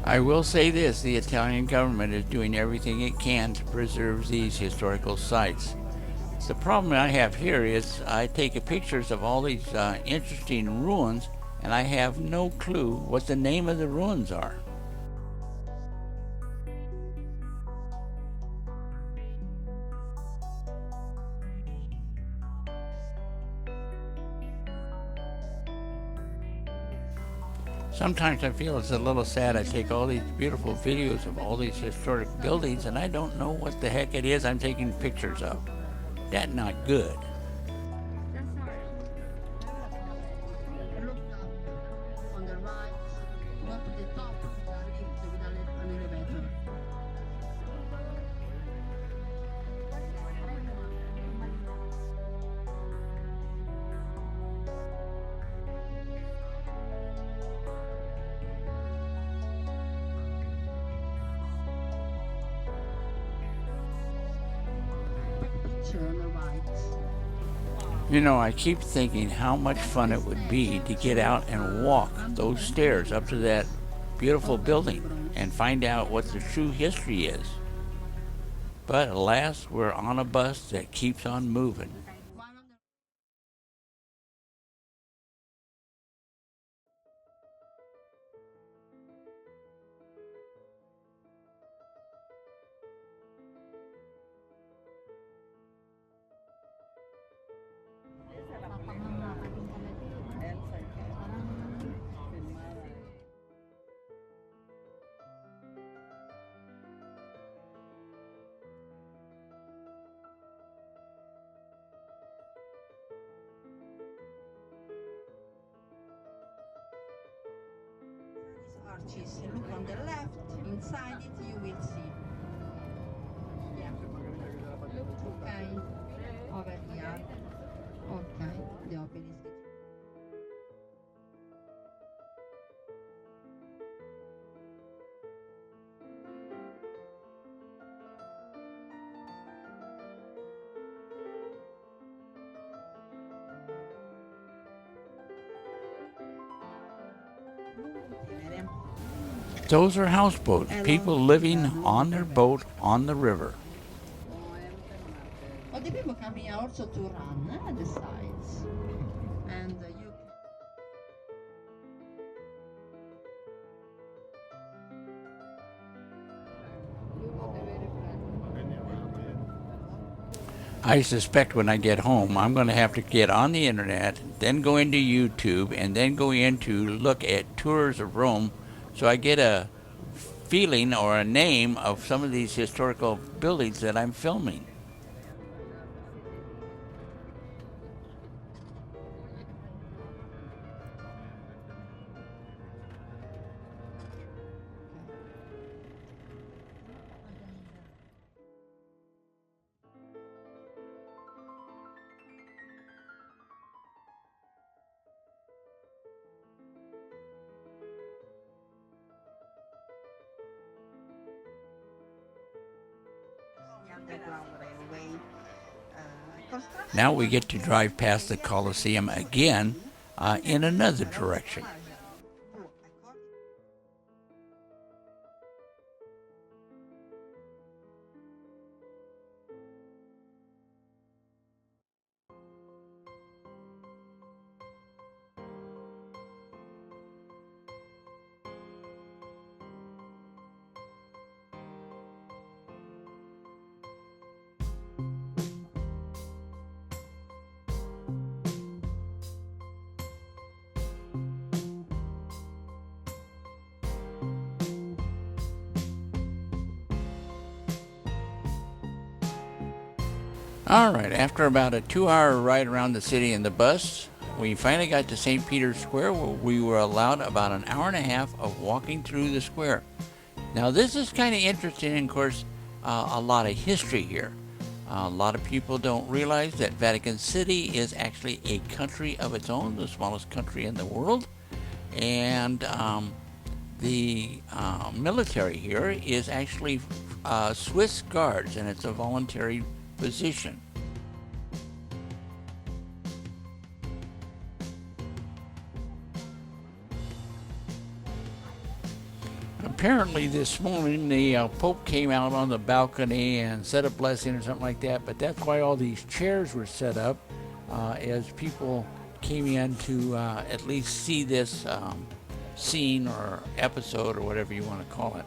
I will say this, the Italian government is doing everything it can to preserve these historical sites. The problem I have here is I take pictures of all these interesting ruins, and I have no clue what the name of the ruins are. Sometimes I feel it's a little sad. I take all these beautiful videos of all these historic buildings, and I don't know what the heck it is I'm taking pictures of. That's not good. Look up on the right, go to the top of the lift with an elevator. Picture on the right. You know, I keep thinking how much fun it would be to get out and walk those stairs up to that beautiful building and find out what the true history is. But alas, we're on a bus that keeps on moving. arches. Look on the left, inside it you will see. Yeah. Okay. Over here. Okay. The obelisk. Those are houseboats, people living on their boat on the river. Oh, the people come here also to run at the sides. And you I suspect when I get home, I'm going to have to get on the internet, then go into YouTube, and then go in to look at tours of Rome so I get a feeling or a name of some of these historical buildings that I'm filming. underground railway construction. Now we get to drive past the Colosseum again in another direction. All right, after about a 2-hour ride around the city in the bus, we finally got to St. Peter's Square, where we were allowed about an hour and a half of walking through the square. Now, this is kind of interesting, and of course, a lot of history here. A lot of people don't realize that Vatican City is actually a country of its own, the smallest country in the world, and the military here is actually Swiss Guards, and it's a voluntary position. Apparently this morning the Pope came out on the balcony and said a blessing or something like that, but that's why all these chairs were set up as people came in to at least see this scene or episode or whatever you want to call it.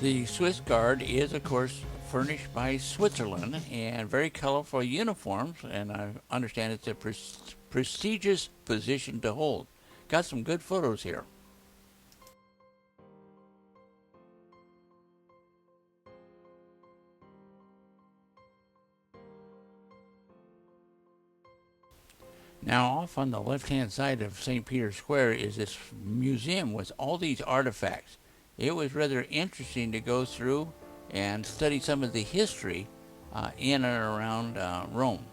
The Swiss Guard is, of course, furnished by Switzerland, and very colorful uniforms, and I understand it's a prestigious position to hold. Got some good photos here. Now, off on the left-hand side of St. Peter's Square is this museum with all these artifacts. It was rather interesting to go through and study some of the history in and around Rome.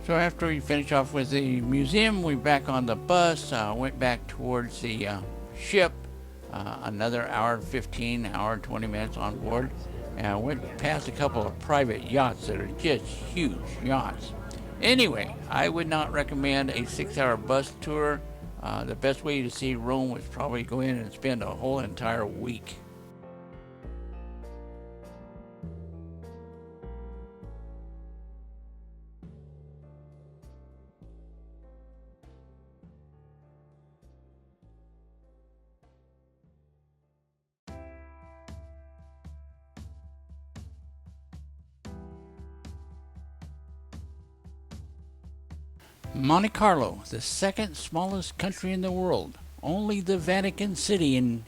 So after we finished off with the museum, we back on the bus, went back towards the ship, another hour and 15, hour and 20 minutes on board, and went past a couple of private yachts that are just huge yachts. Anyway, I would not recommend a 6-hour bus tour. The best way to see Rome was probably go in and spend a whole entire week. Monte Carlo, the second smallest country in the world. Only the Vatican City in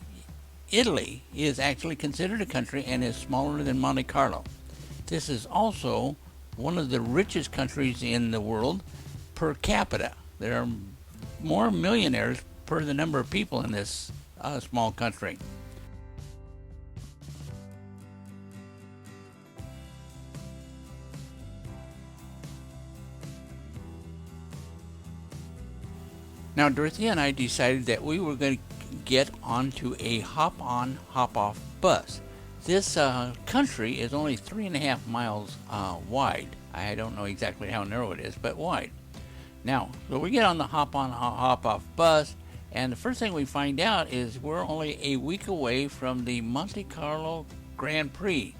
Italy is actually considered a country and is smaller than Monte Carlo. This is also one of the richest countries in the world per capita. There are more millionaires per the number of people in this small country. Now, Dorothea and I decided that we were going to get onto a hop-on, hop-off bus. This country is only 3.5 miles wide. I don't know exactly how narrow it is, but wide. Now, so we get on the hop-on, hop-off bus, and the first thing we find out is we're only a week away from the Monte Carlo Grand Prix.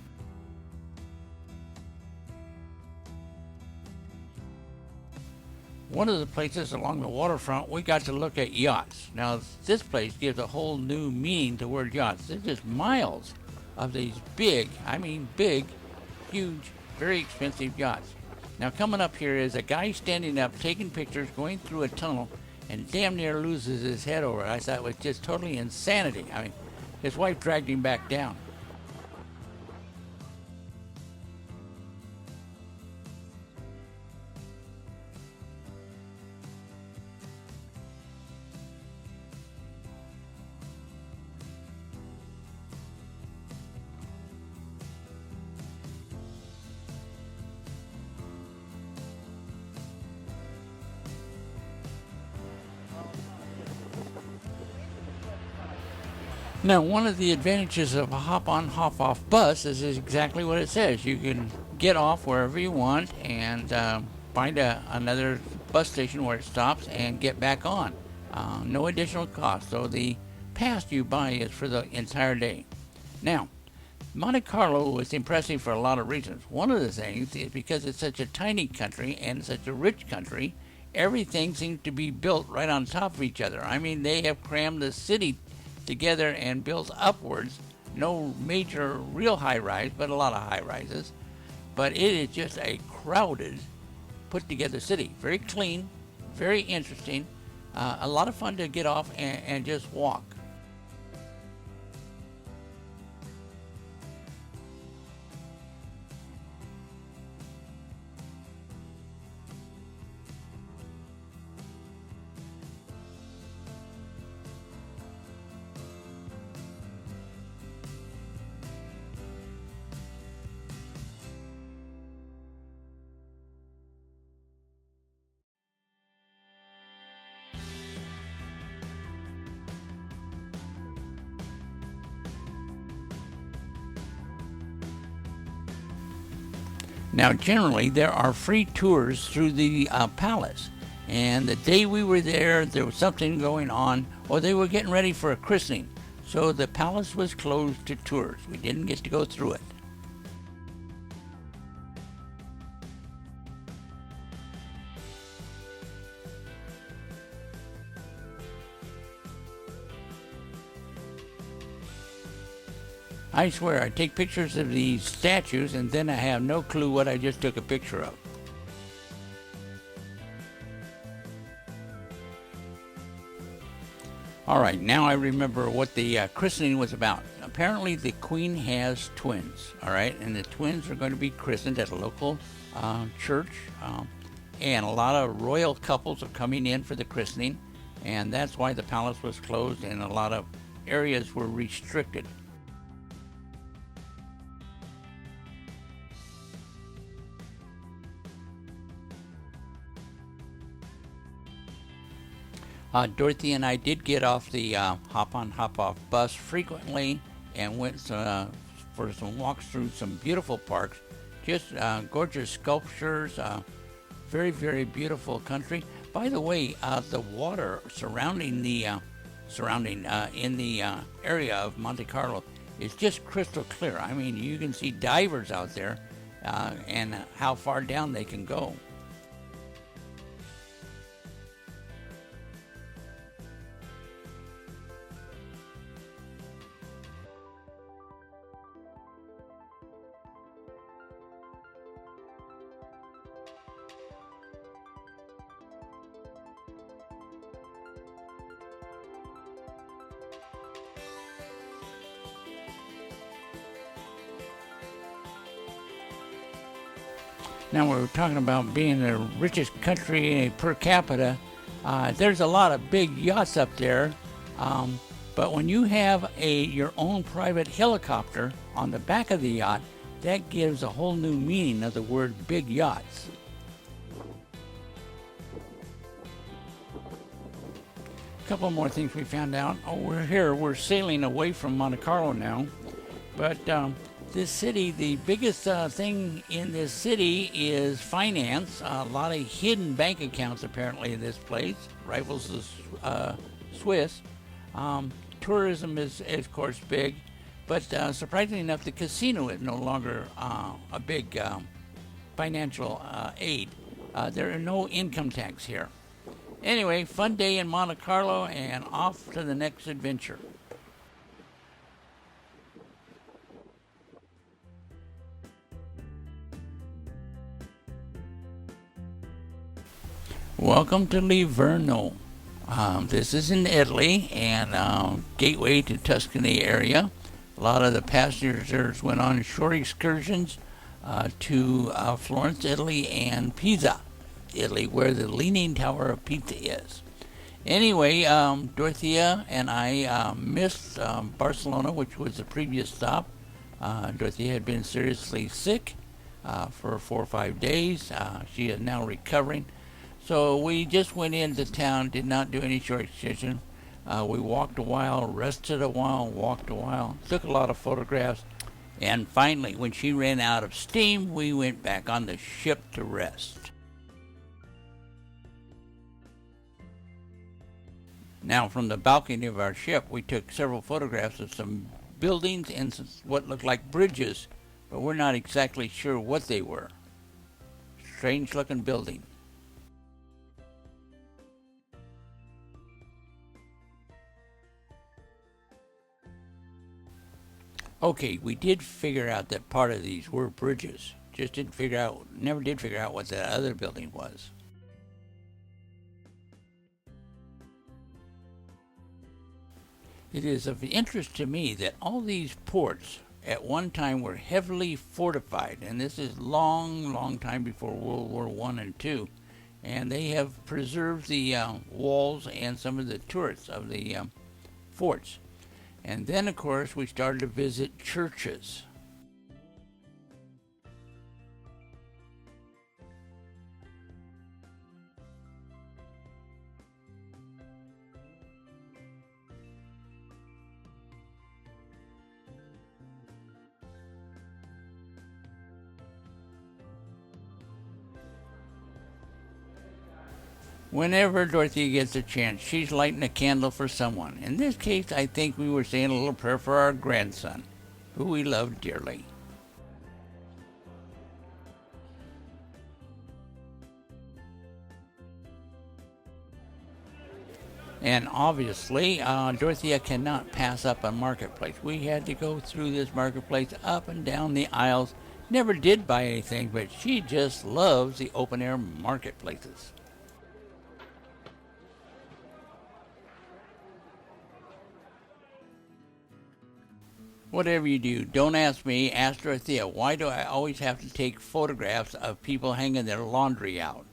One of the places along the waterfront, we got to look at yachts. Now, this place gives a whole new meaning to the word yachts. There's just miles of these big, I mean big, huge, very expensive yachts. Now, coming up here is a guy standing up, taking pictures, going through a tunnel, and damn near loses his head over it. I thought it was just totally insanity. I mean, his wife dragged him back down. Now, one of the advantages of a hop-on, hop-off bus is exactly what it says. You can get off wherever you want and find another bus station where it stops and get back on. No additional cost. So the pass you buy is for the entire day. Now, Monte Carlo was impressive for a lot of reasons. One of the things is because it's such a tiny country and such a rich country, everything seems to be built right on top of each other. I mean, they have crammed the city together and built upwards. No major real high rise, but a lot of high rises. But it is just a crowded, put together city. Very clean, very interesting, a lot of fun to get off and just walk. Now, generally, there are free tours through the palace. And the day we were there was something going on, or they were getting ready for a christening. So the palace was closed to tours. We didn't get to go through it. I swear, I take pictures of these statues and then I have no clue what I just took a picture of. Alright, now I remember what the christening was about. Apparently the Queen has twins, alright, and the twins are going to be christened at a local church, and a lot of royal couples are coming in for the christening, and that's why the palace was closed and a lot of areas were restricted. Dorothy and I did get off the hop-on, hop-off bus frequently and went for some walks through some beautiful parks. Just gorgeous sculptures, very, very beautiful country. By the way, the water surrounding the in the area of Monte Carlo is just crystal clear. I mean, you can see divers out there and how far down they can go. Now, we're talking about being the richest country per capita. There's a lot of big yachts up there, but when you have your own private helicopter on the back of the yacht, that gives a whole new meaning of the word big yachts. A couple more things we found out. Oh, we're sailing away from Monte Carlo now, but this city, the biggest thing in this city is finance. A lot of hidden bank accounts apparently in this place, rivals the Swiss. Tourism is of course big, but surprisingly enough, the casino is no longer a big financial aid. There are no income tax here. Anyway, fun day in Monte Carlo, and off to the next adventure. Welcome to Livorno. This is in Italy, and gateway to Tuscany area. A lot of the passengers went on shore excursions to Florence, Italy, and Pisa, Italy, where the Leaning Tower of Pisa is. Anyway, Dorothea and I missed Barcelona, which was the previous stop. Dorothea had been seriously sick for 4 or 5 days. She is now recovering. So we just went into town, did not do any shore excursion. We walked a while, rested a while, walked a while, took a lot of photographs, and finally, when she ran out of steam, we went back on the ship to rest. Now, from the balcony of our ship, we took several photographs of some buildings and some, what looked like bridges, but we're not exactly sure what they were. Strange-looking building. Okay, we did figure out that part of these were bridges. Just never did figure out what that other building was. It is of interest to me that all these ports at one time were heavily fortified, and this is long time before World War I and II, and they have preserved the walls and some of the turrets of the forts. And then, of course, we started to visit churches. Whenever Dorothy gets a chance, she's lighting a candle for someone. In this case, I think we were saying a little prayer for our grandson, who we love dearly. And obviously, Dorothea cannot pass up a marketplace. We had to go through this marketplace up and down the aisles. Never did buy anything, but she just loves the open-air marketplaces. Whatever you do, don't ask me, ask Dorothea, why do I always have to take photographs of people hanging their laundry out?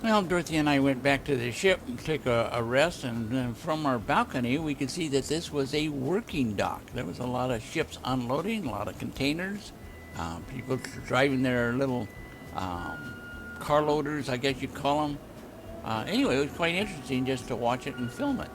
Well, Dorothy and I went back to the ship and took a rest, and from our balcony we could see that this was a working dock. There was a lot of ships unloading, a lot of containers, people driving their little car loaders, I guess you'd call them. Anyway, it was quite interesting just to watch it and film it.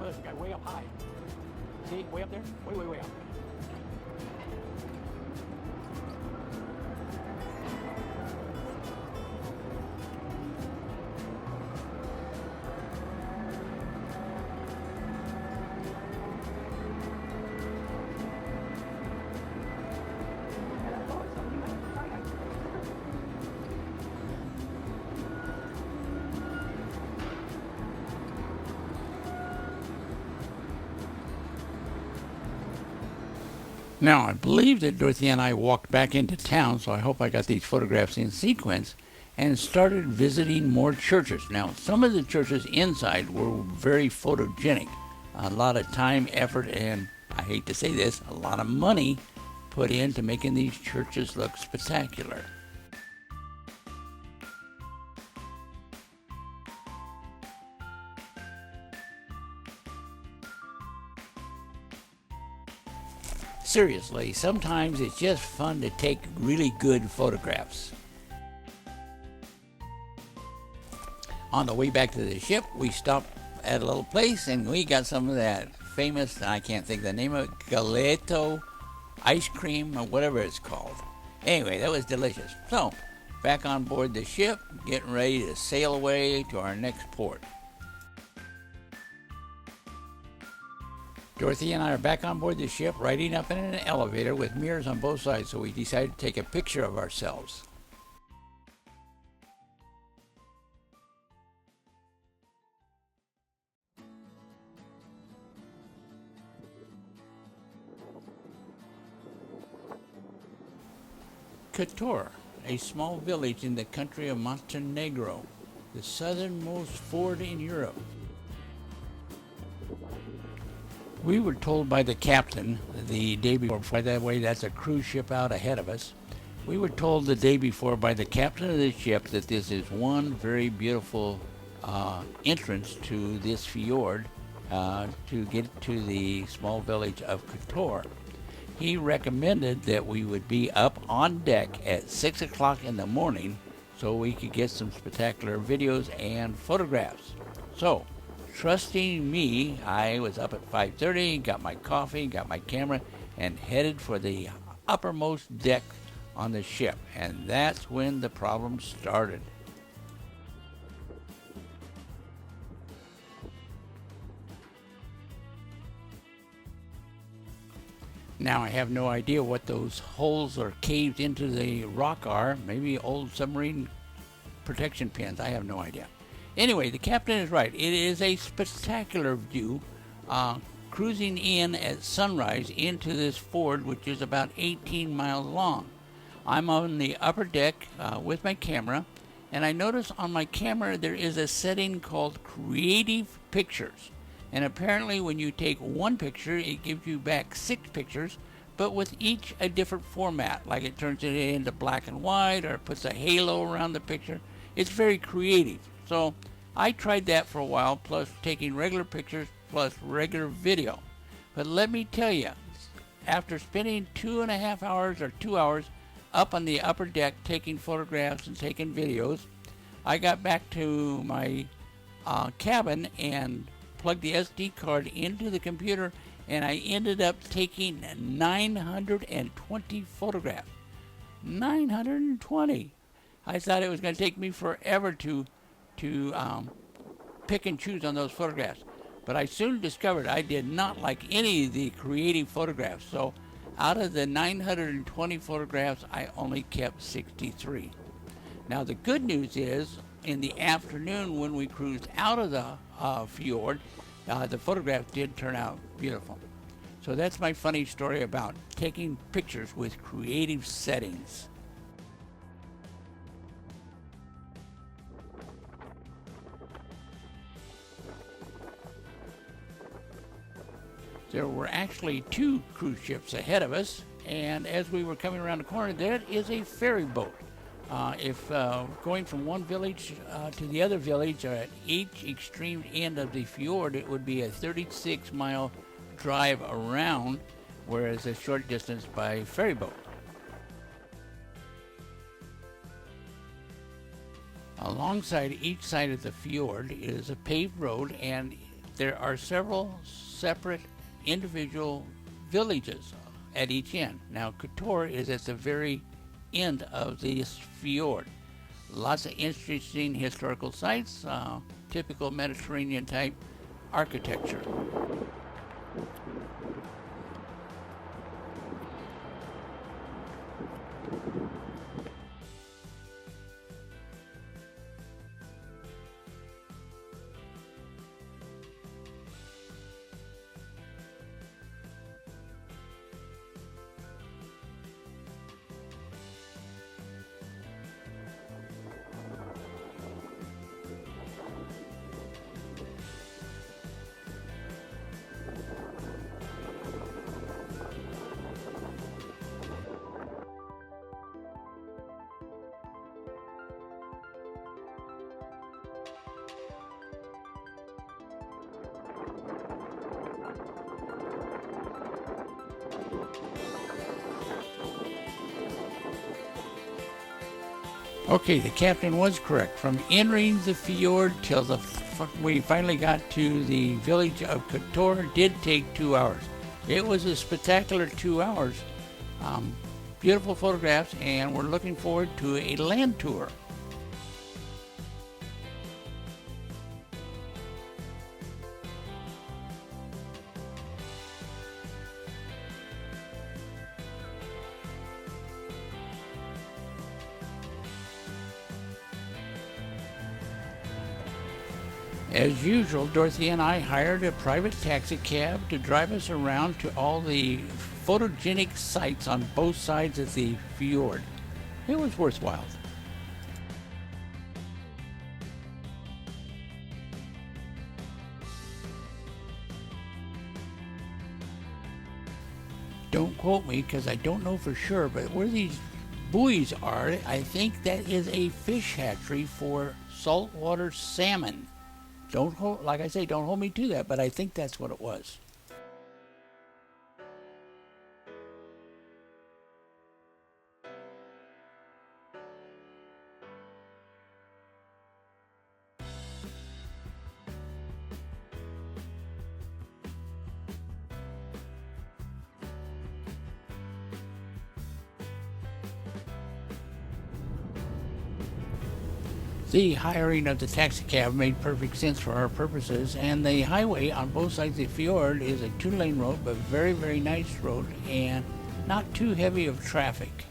This guy way up high. See, way up there? Way up. Now, I believe that Dorothy and I walked back into town, so I hope I got these photographs in sequence, and started visiting more churches. Now, some of the churches inside were very photogenic. A lot of time, effort, and I hate to say this, a lot of money put into making these churches look spectacular. Seriously, sometimes it's just fun to take really good photographs. On the way back to the ship, we stopped at a little place and we got some of that famous, I can't think of the name of it, gelato ice cream or whatever it's called. Anyway, that was delicious. So, back on board the ship, getting ready to sail away to our next port. Dorothy and I are back on board the ship, riding up in an elevator with mirrors on both sides, so we decided to take a picture of ourselves. Kotor, a small village in the country of Montenegro, the southernmost fort in Europe. We were told by the captain the day before, by that way that's a cruise ship out ahead of us. We were told the day before by the captain of the ship that this is one very beautiful entrance to this fjord to get to the small village of Kotor. He recommended that we would be up on deck at 6 o'clock in the morning so we could get some spectacular videos and photographs. So, trusting me, I was up at 5:30, got my coffee, got my camera, and headed for the uppermost deck on the ship. And that's when the problem started. Now I have no idea what those holes or caves into the rock are. Maybe old submarine protection pins. I have no idea. Anyway, the captain is right. It is a spectacular view, cruising in at sunrise into this ford, which is about 18 miles long. I'm on the upper deck with my camera, and I notice on my camera there is a setting called Creative Pictures. And apparently when you take one picture, it gives you back 6 pictures, but with each a different format, like it turns it into black and white or it puts a halo around the picture. It's very creative. So I tried that for a while, plus taking regular pictures, plus regular video. But let me tell you, after spending 2.5 hours or 2 hours up on the upper deck taking photographs and taking videos, I got back to my cabin and plugged the SD card into the computer, and I ended up taking 920 photographs. 920! I thought it was going to take me forever to pick and choose on those photographs. But I soon discovered I did not like any of the creative photographs. So out of the 920 photographs, I only kept 63. Now the good news is, in the afternoon when we cruised out of the fjord, the photographs did turn out beautiful. So that's my funny story about taking pictures with creative settings. There were actually 2 cruise ships ahead of us, and as we were coming around the corner, there is a ferry boat. If going from one village to the other village, or at each extreme end of the fjord, it would be a 36-mile drive around, whereas a short distance by ferry boat. Alongside each side of the fjord is a paved road, and there are several separate individual villages at each end. Now, Kotor is at the very end of this fjord. Lots of interesting historical sites, typical Mediterranean type architecture. Okay, the captain was correct. From entering the fjord till we finally got to the village of Kotor did take 2 hours. It was a spectacular 2 hours. Beautiful photographs, and we're looking forward to a land tour. As usual, Dorothy and I hired a private taxi cab to drive us around to all the photogenic sites on both sides of the fjord. It was worthwhile. Don't quote me because I don't know for sure, but where these buoys are, I think that is a fish hatchery for saltwater salmon. Like I say, don't hold me to that, but I think that's what it was. The hiring of the taxi cab made perfect sense for our purposes, and the highway on both sides of the fjord is a 2-lane road, but very, very nice road and not too heavy of traffic.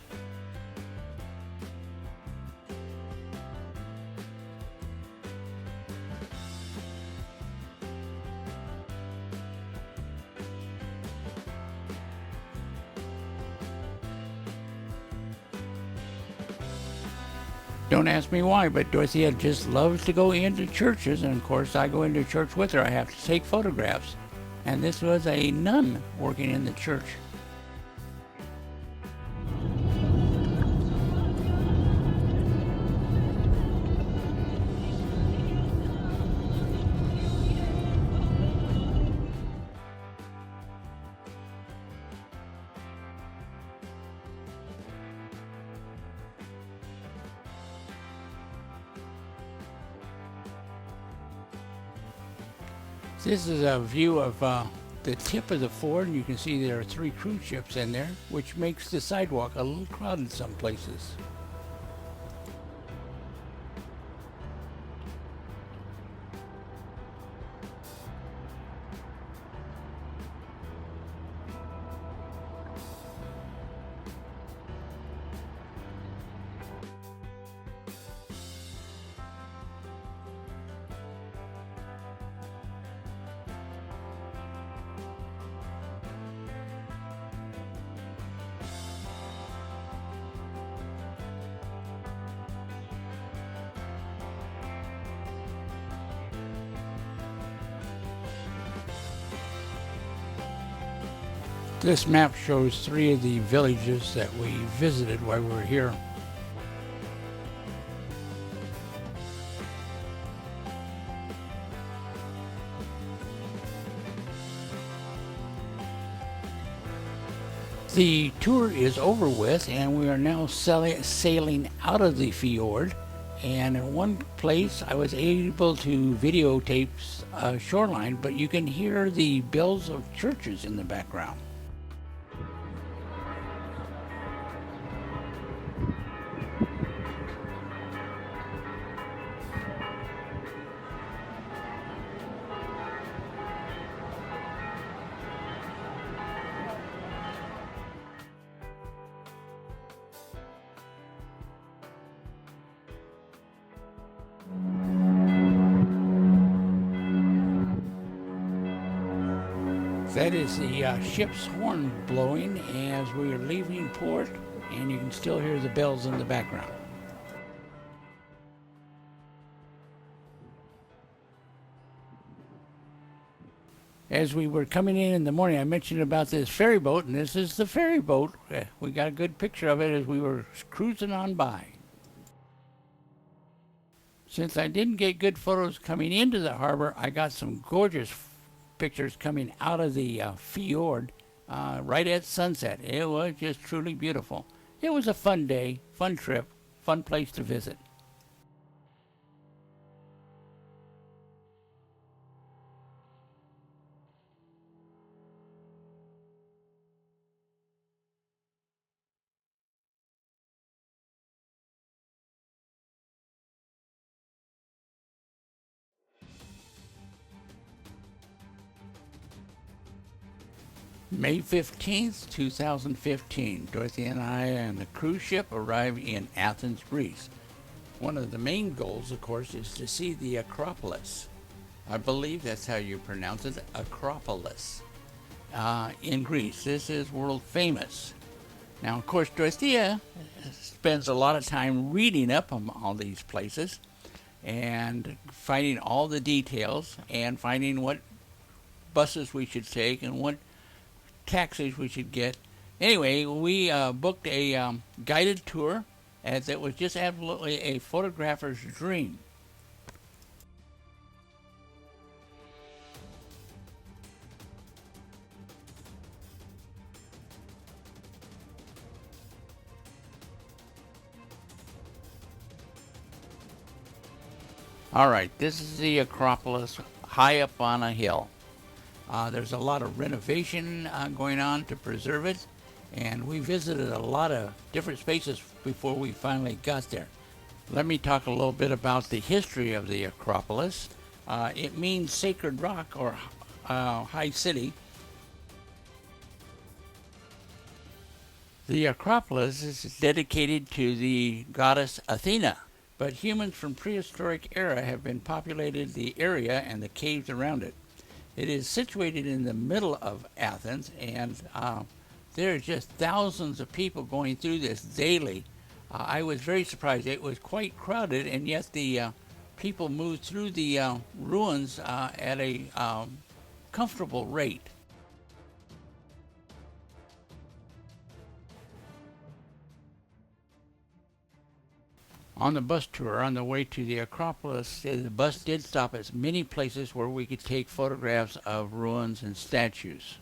Don't ask me why, but Dorothea just loves to go into churches, and of course I go into church with her. I have to take photographs, and this was a nun working in the church. This is a view of the tip of the ford, and you can see there are 3 cruise ships in there, which makes the sidewalk a little crowded in some places. This map shows 3 of the villages that we visited while we were here. The tour is over with, and we are now sailing out of the fjord, And in one place, I was able to videotape a shoreline, but you can hear the bells of churches in the background. That is the ship's horn blowing as we are leaving port, and you can still hear the bells in the background. As we were coming in the morning, I mentioned about this ferry boat, and this is the ferry boat. We got a good picture of it as we were cruising on by. Since I didn't get good photos coming into the harbor, I got some gorgeous pictures coming out of the fjord right at sunset. It was just truly beautiful. It was a fun day, fun trip, fun place to visit. May 15th, 2015, Dorothy and I and the cruise ship arrived in Athens, Greece. One of the main goals, of course, is to see the Acropolis. I believe that's how you pronounce it, Acropolis, in Greece. This is world famous. Now, of course, Dorothea spends a lot of time reading up on all these places and finding all the details and finding what buses we should take and what taxis we should get. Anyway, we booked a guided tour, as it was just absolutely a photographer's dream. All right, this is the Acropolis, high up on a hill. There's a lot of renovation going on to preserve it, and we visited a lot of different spaces before we finally got there. Let me talk a little bit about the history of the Acropolis. It means sacred rock or high city. The Acropolis is dedicated to the goddess Athena, but humans from prehistoric era have been populated the area and the caves around it. It is situated in the middle of Athens, and there are just thousands of people going through this daily. I was very surprised. It was quite crowded, and yet the people moved through the ruins at a comfortable rate. On the bus tour on the way to the Acropolis, the bus did stop at many places where we could take photographs of ruins and statues.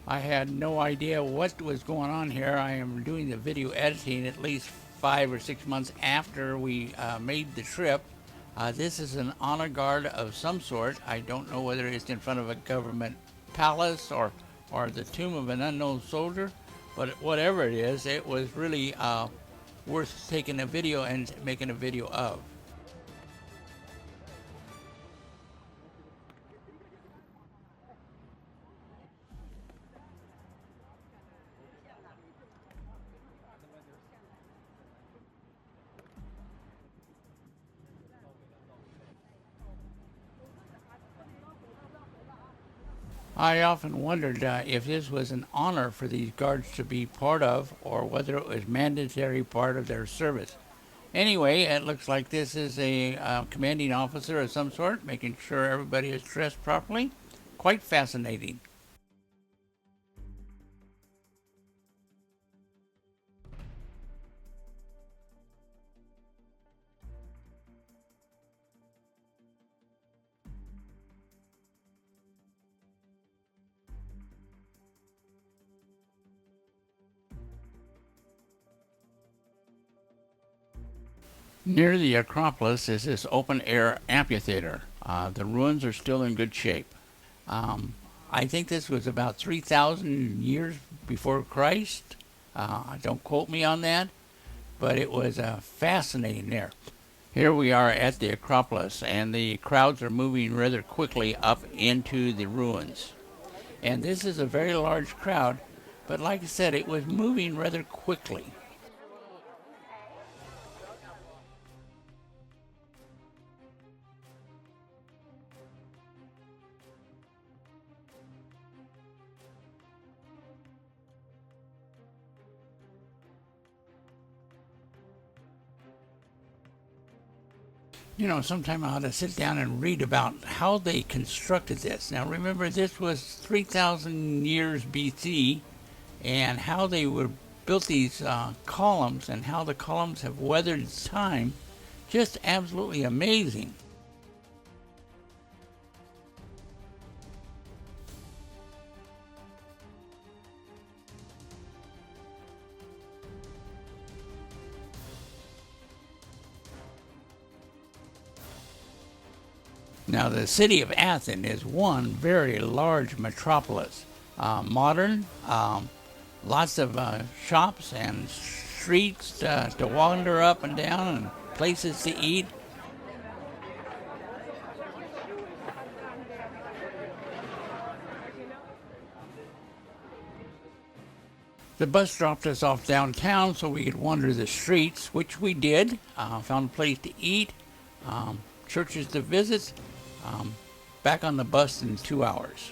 I had no idea what was going on here. I am doing the video editing at least 5 or 6 months after we made the trip. This is an honor guard of some sort. I don't know whether it's in front of a government palace or the tomb of an unknown soldier, but whatever it is, it was really worth taking a video and making a video of. I often wondered if this was an honor for these guards to be part of, or whether it was mandatory part of their service. Anyway, it looks like this is a commanding officer of some sort, making sure everybody is dressed properly. Quite fascinating. Near the Acropolis is this open-air amphitheater. The ruins are still in good shape. I think this was about 3,000 years before Christ. Don't quote me on that, but it was fascinating there. Here we are at the Acropolis, and the crowds are moving rather quickly up into the ruins. And this is a very large crowd, but like I said, it was moving rather quickly. You know, sometime I ought to sit down and read about how they constructed this. Now remember, this was 3,000 years BC, and how they were built these columns, and how the columns have weathered time. Just absolutely amazing. Now, the city of Athens is one very large metropolis. Modern, lots of shops and streets to wander up and down, and places to eat. The bus dropped us off downtown so we could wander the streets, which we did. Found a place to eat, churches to visit. Back on the bus in 2 hours.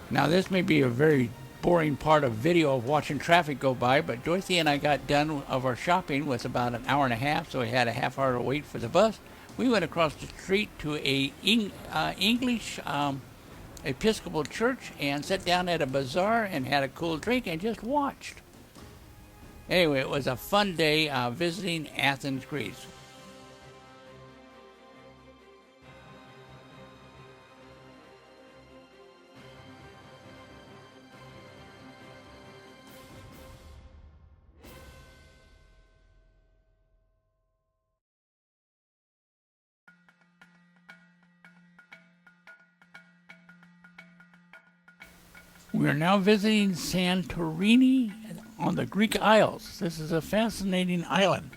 Now this may be a very boring part of video of watching traffic go by, but Dorothy and I got done of our shopping with about an hour and a half, so we had a half hour to wait for the bus. We went across the street to a English Episcopal church and sat down at a bazaar and had a cool drink and just watched. Anyway, it was a fun day visiting Athens, Greece. We are now visiting Santorini on the Greek Isles. This is a fascinating island.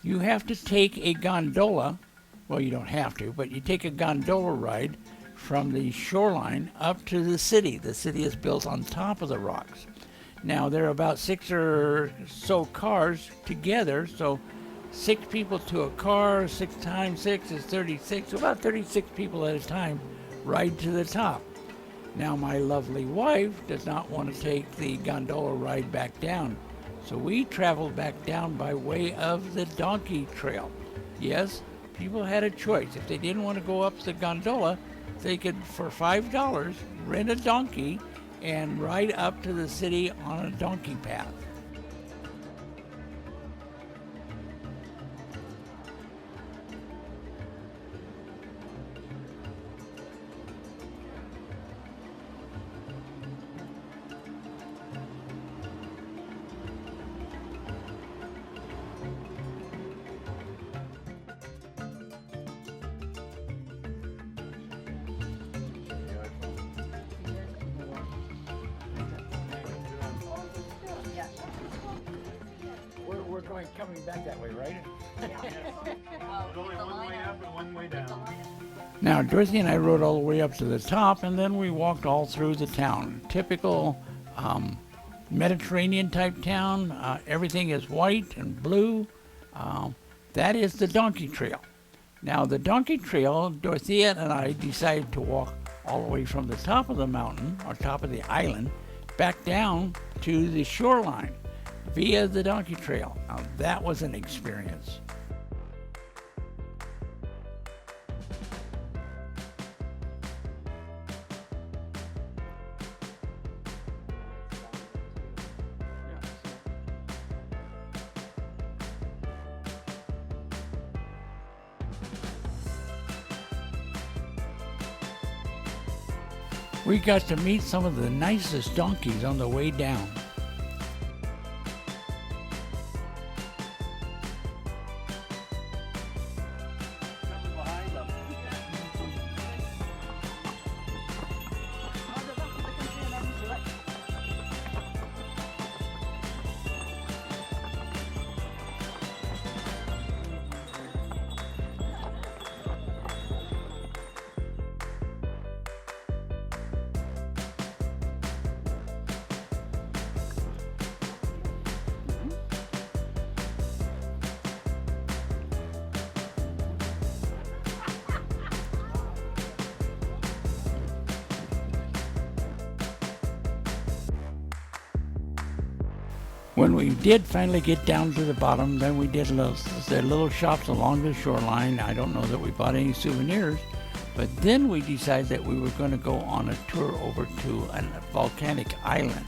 You have to take a gondola, well, you don't have to, but you take a gondola ride from the shoreline up to the city. The city is built on top of the rocks. Now, there are about 6 or so cars together, so 6 people to a car, 6 times 6 is 36, so about 36 people at a time ride to the top. Now, my lovely wife does not want to take the gondola ride back down, so we traveled back down by way of the donkey trail. Yes, people had a choice. If they didn't want to go up the gondola, they could, for $5, rent a donkey and ride up to the city on a donkey path. We're coming back that way, right? Only one way up and one way down. Now, Dorothy and I rode all the way up to the top, and then we walked all through the town. Typical Mediterranean type town. Everything is white and blue. That is the donkey trail. Now, the donkey trail, Dorothea and I decided to walk all the way from the top of the mountain, or top of the island, back down to the shoreline via the donkey trail. Now, that was an experience. We got to meet some of the nicest donkeys on the way down. When we did finally get down to the bottom, then we did the little shops along the shoreline. I don't know that we bought any souvenirs, but then we decided that we were going to go on a tour over to a volcanic island.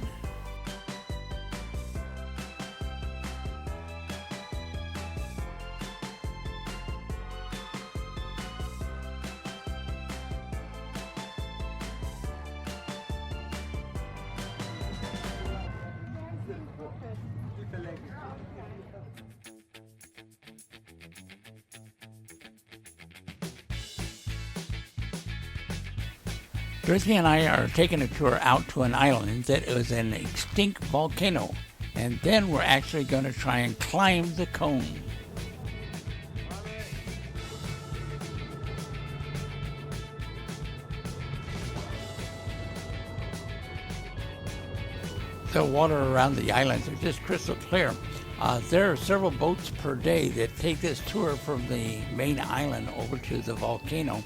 Dorothy and I are taking a tour out to an island that is an extinct volcano, and then we're actually going to try and climb the cone. The water around the islands are just crystal clear. There are several boats per day that take this tour from the main island over to the volcano,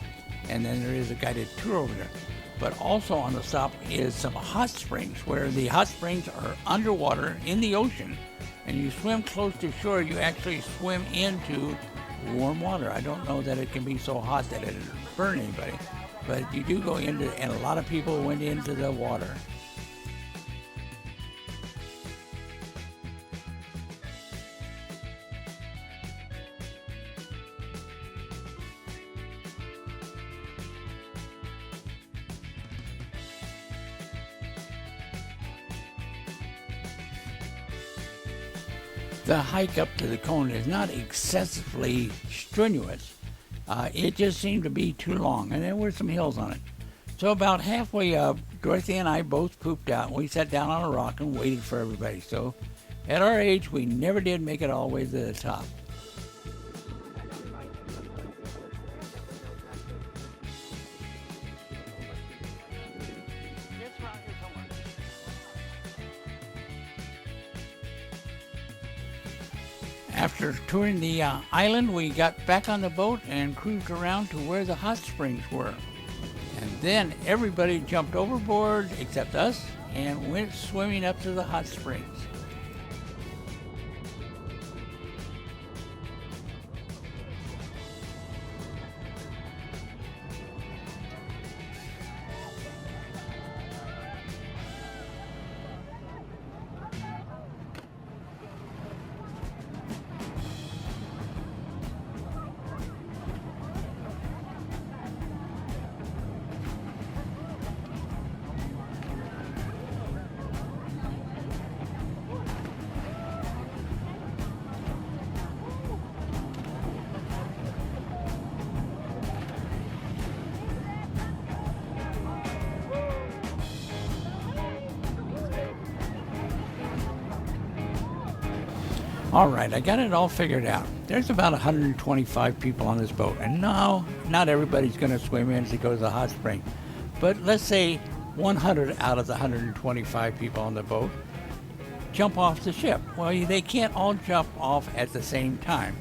and then there is a guided tour over there. But also on the stop is some hot springs, where the hot springs are underwater in the ocean, and you swim close to shore, you actually swim into warm water. I don't know that it can be so hot that it would burn anybody, but you do go into, and a lot of people went into the water. The hike up to the cone is not excessively strenuous. It just seemed to be too long, and there were some hills on it. So about halfway up, Dorothy and I both pooped out, and we sat down on a rock and waited for everybody. So at our age, we never did make it all the way to the top. After touring the island, we got back on the boat and cruised around to where the hot springs were. And then everybody jumped overboard except us and went swimming up to the hot springs. All right, I got it all figured out. There's about 125 people on this boat, and no, not everybody's going to swim in to go to the hot spring. But let's say 100 out of the 125 people on the boat jump off the ship. Well, they can't all jump off at the same time.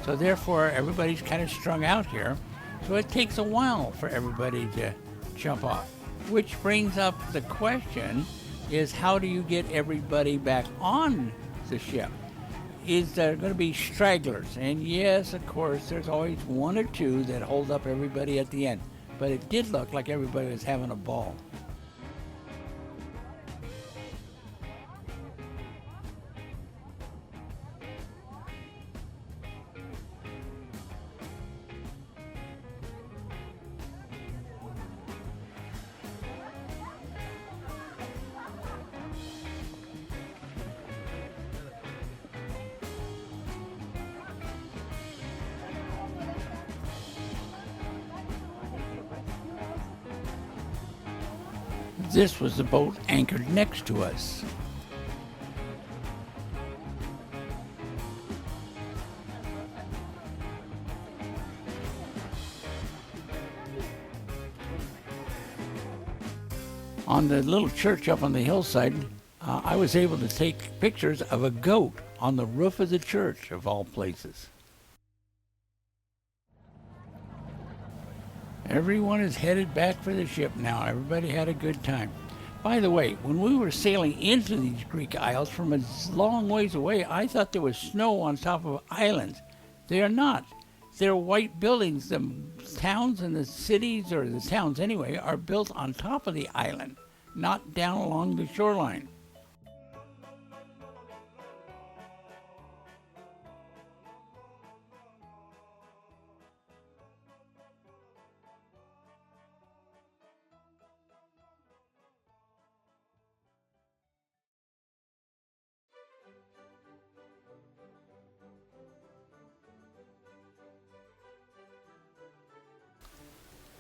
So therefore, everybody's kind of strung out here. So it takes a while for everybody to jump off. Which brings up the question is, how do you get everybody back on the ship? Is there going to be stragglers? And yes, of course, there's always one or two that hold up everybody at the end. But it did look like everybody was having a ball. This was the boat anchored next to us. On the little church up on the hillside, I was able to take pictures of a goat on the roof of the church, of all places. Everyone is headed back for the ship now. Everybody had a good time. By the way, when we were sailing into these Greek isles from a long ways away, I thought there was snow on top of islands. They are not. They're white buildings. The towns and the cities, or the towns anyway, are built on top of the island, not down along the shoreline.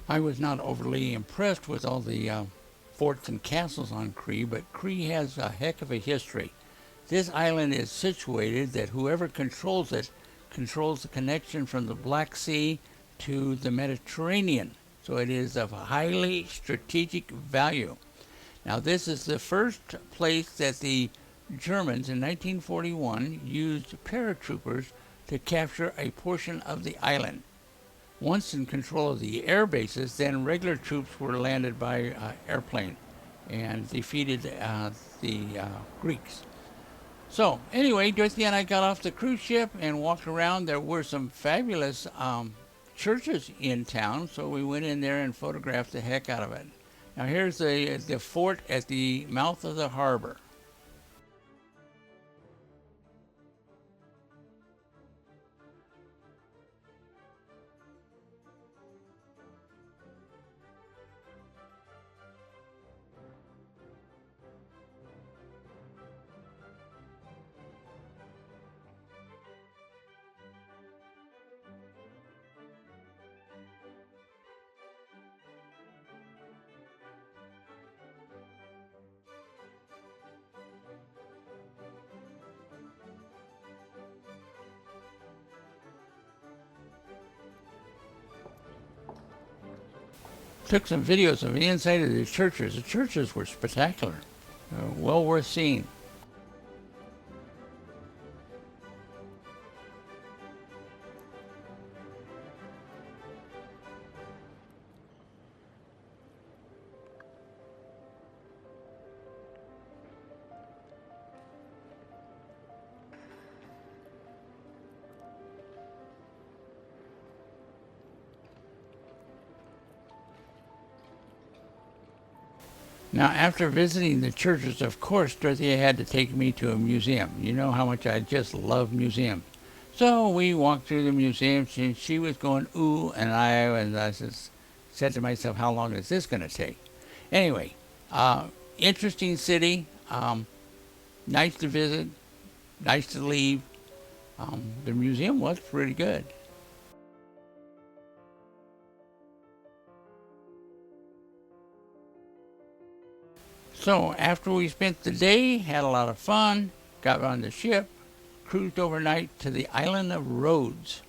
I was not overly impressed with all the forts and castles on Cree, but Cree has a heck of a history. This island is situated that whoever controls it controls the connection from the Black Sea to the Mediterranean, so it is of highly strategic value. Now, this is the first place that the Germans in 1941 used paratroopers to capture a portion of the island. Once in control of the air bases, then regular troops were landed by airplane and defeated the Greeks. So anyway, Dorothy and I got off the cruise ship and walked around. There were some fabulous churches in town, so we went in there and photographed the heck out of it. Now here's the fort at the mouth of the harbor. Took some videos of the inside of the churches. The churches were spectacular, well worth seeing. Now, after visiting the churches, of course, Dorothea had to take me to a museum. You know how much I just love museums. So we walked through the museum, and she was going, ooh, and I just said to myself, how long is this going to take? Anyway, interesting city, nice to visit, nice to leave. The museum was pretty good. So after we spent the day, had a lot of fun, got on the ship, cruised overnight to the island of Rhodes.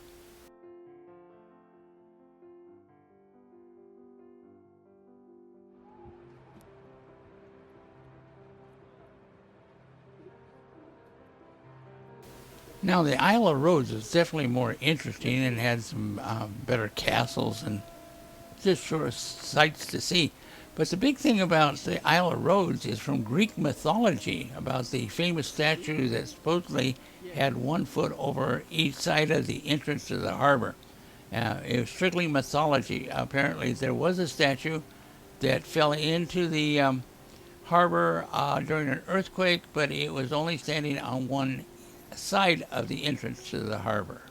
Now the Isle of Rhodes is definitely more interesting and had some better castles and just sort of sights to see. But the big thing about the Isle of Rhodes is from Greek mythology, about the famous statue that supposedly had 1 foot over each side of the entrance to the harbor. It was strictly mythology. Apparently there was a statue that fell into the harbor during an earthquake, but it was only standing on one side of the entrance to the harbor.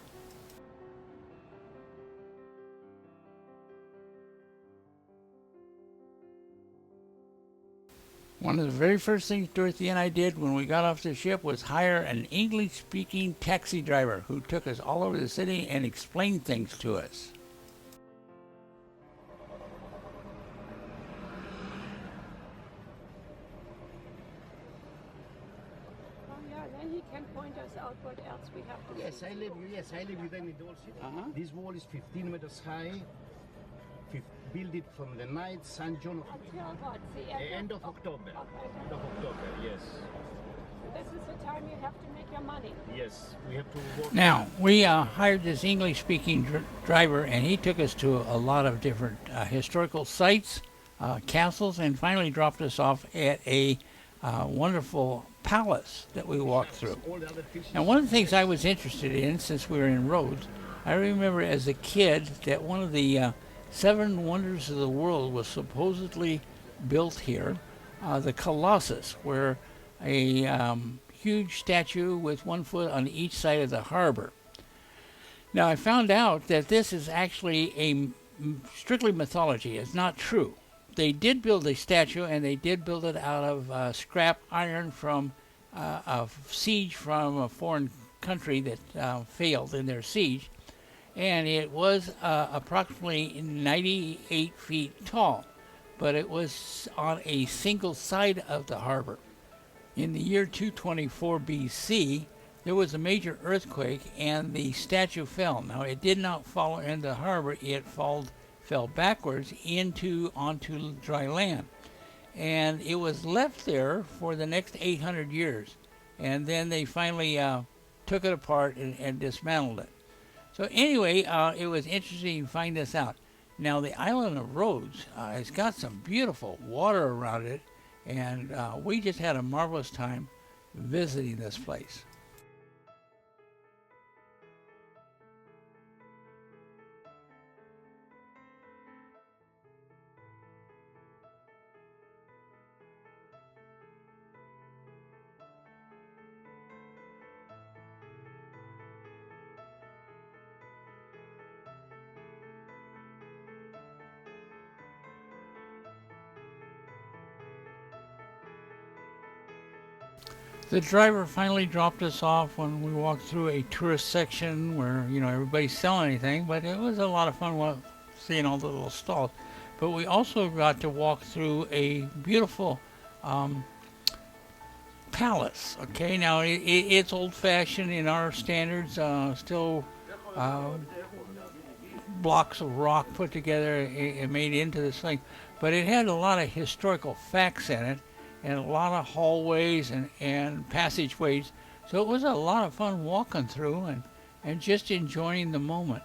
One of the very first things Dorothy and I did when we got off the ship was hire an English-speaking taxi driver who took us all over the city and explained things to us. Oh yeah, then he can point us out what else we have to Yes, I live within the whole city. This wall is 15 meters high. Built it from the night, St. John of Until what? The end of October. End of October, yes. This is the time you have to make your money. Yes, we have to work. Now, we hired this English-speaking driver, and he took us to a lot of different historical sites, castles, and finally dropped us off at a wonderful palace that we walked through. Now, one of the things I was interested in, since we were in Rhodes, I remember as a kid that one of the 7 wonders of the world was supposedly built here, the Colossus, where a huge statue with 1 foot on each side of the harbor. Now, I found out that this is actually strictly mythology. It's not true. They did build a statue, and they did build it out of scrap iron from a siege from a foreign country that failed in their siege. And it was approximately 98 feet tall, but it was on a single side of the harbor. In the year 224 BC, there was a major earthquake, and the statue fell. Now, it did not fall into the harbor. It fell backwards onto dry land. And it was left there for the next 800 years. And then they finally took it apart and dismantled it. So anyway, it was interesting to find this out. Now, the island of Rhodes has got some beautiful water around it, and we just had a marvelous time visiting this place. The driver finally dropped us off when we walked through a tourist section where, everybody's selling anything, but it was a lot of fun seeing all the little stalls. But we also got to walk through a beautiful palace. Okay, now it's old-fashioned in our standards, still blocks of rock put together and made into this thing. But it had a lot of historical facts in it, and a lot of hallways and passageways. So it was a lot of fun walking through and just enjoying the moment.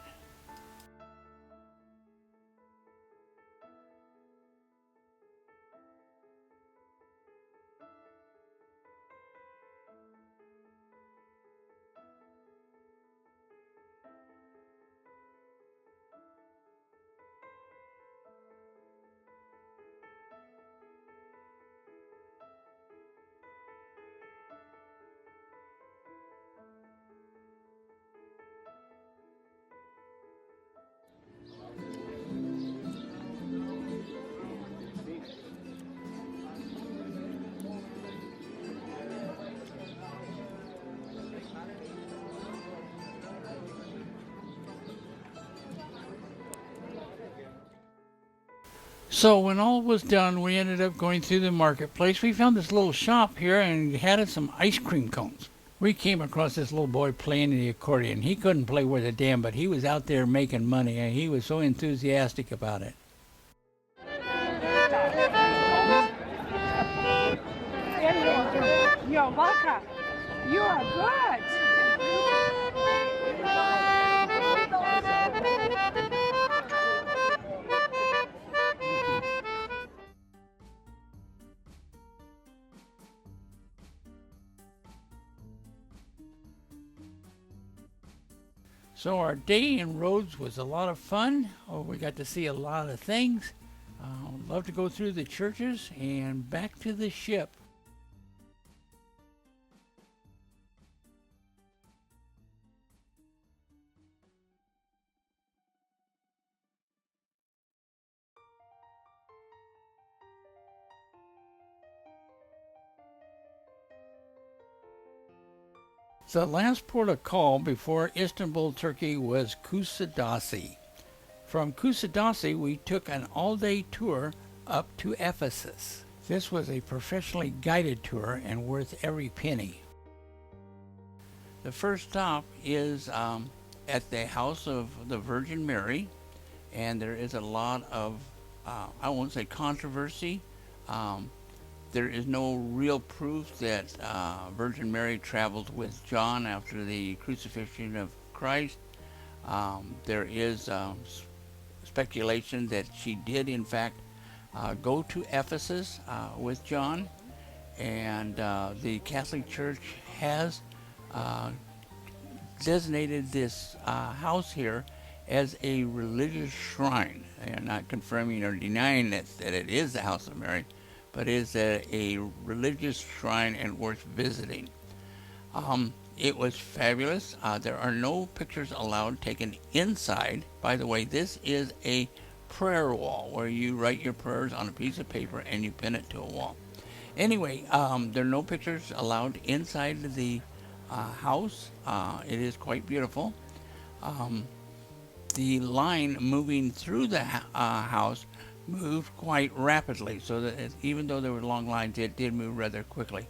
So when all was done, we ended up going through the marketplace. We found this little shop here and had some ice cream cones. We came across this little boy playing the accordion. He couldn't play worth a damn, but he was out there making money, and he was so enthusiastic about it. You're welcome. You are good. So our day in Rhodes was a lot of fun. We got to see a lot of things. Love to go through the churches and back to the ship. The last port of call before Istanbul, Turkey was Kusadasi. From Kusadasi, we took an all-day tour up to Ephesus. This was a professionally guided tour and worth every penny. The first stop is at the house of the Virgin Mary, and there is a lot of, I won't say controversy. There is no real proof that Virgin Mary traveled with John after the crucifixion of Christ. There is speculation that she did, in fact, go to Ephesus with John, and the Catholic Church has designated this house here as a religious shrine. They are not confirming or denying that it is the House of Mary, but is a religious shrine and worth visiting. It was fabulous. There are no pictures allowed taken inside. By the way, this is a prayer wall where you write your prayers on a piece of paper and you pin it to a wall. Anyway, there are no pictures allowed inside the house. It is quite beautiful. The line moving through the house moved quite rapidly, so that even though there were long lines, it did move rather quickly.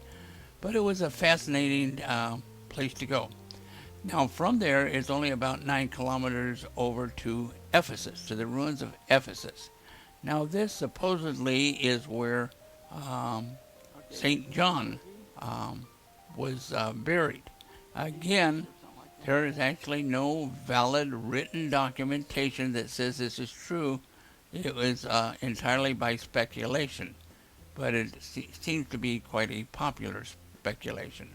But it was a fascinating place to go. Now, from there, it's only about 9 kilometers over to Ephesus, to the ruins of Ephesus. Now, this supposedly is where St. John was buried. Again, there is actually no valid written documentation that says this is true. It was entirely by speculation, but it seems to be quite a popular speculation.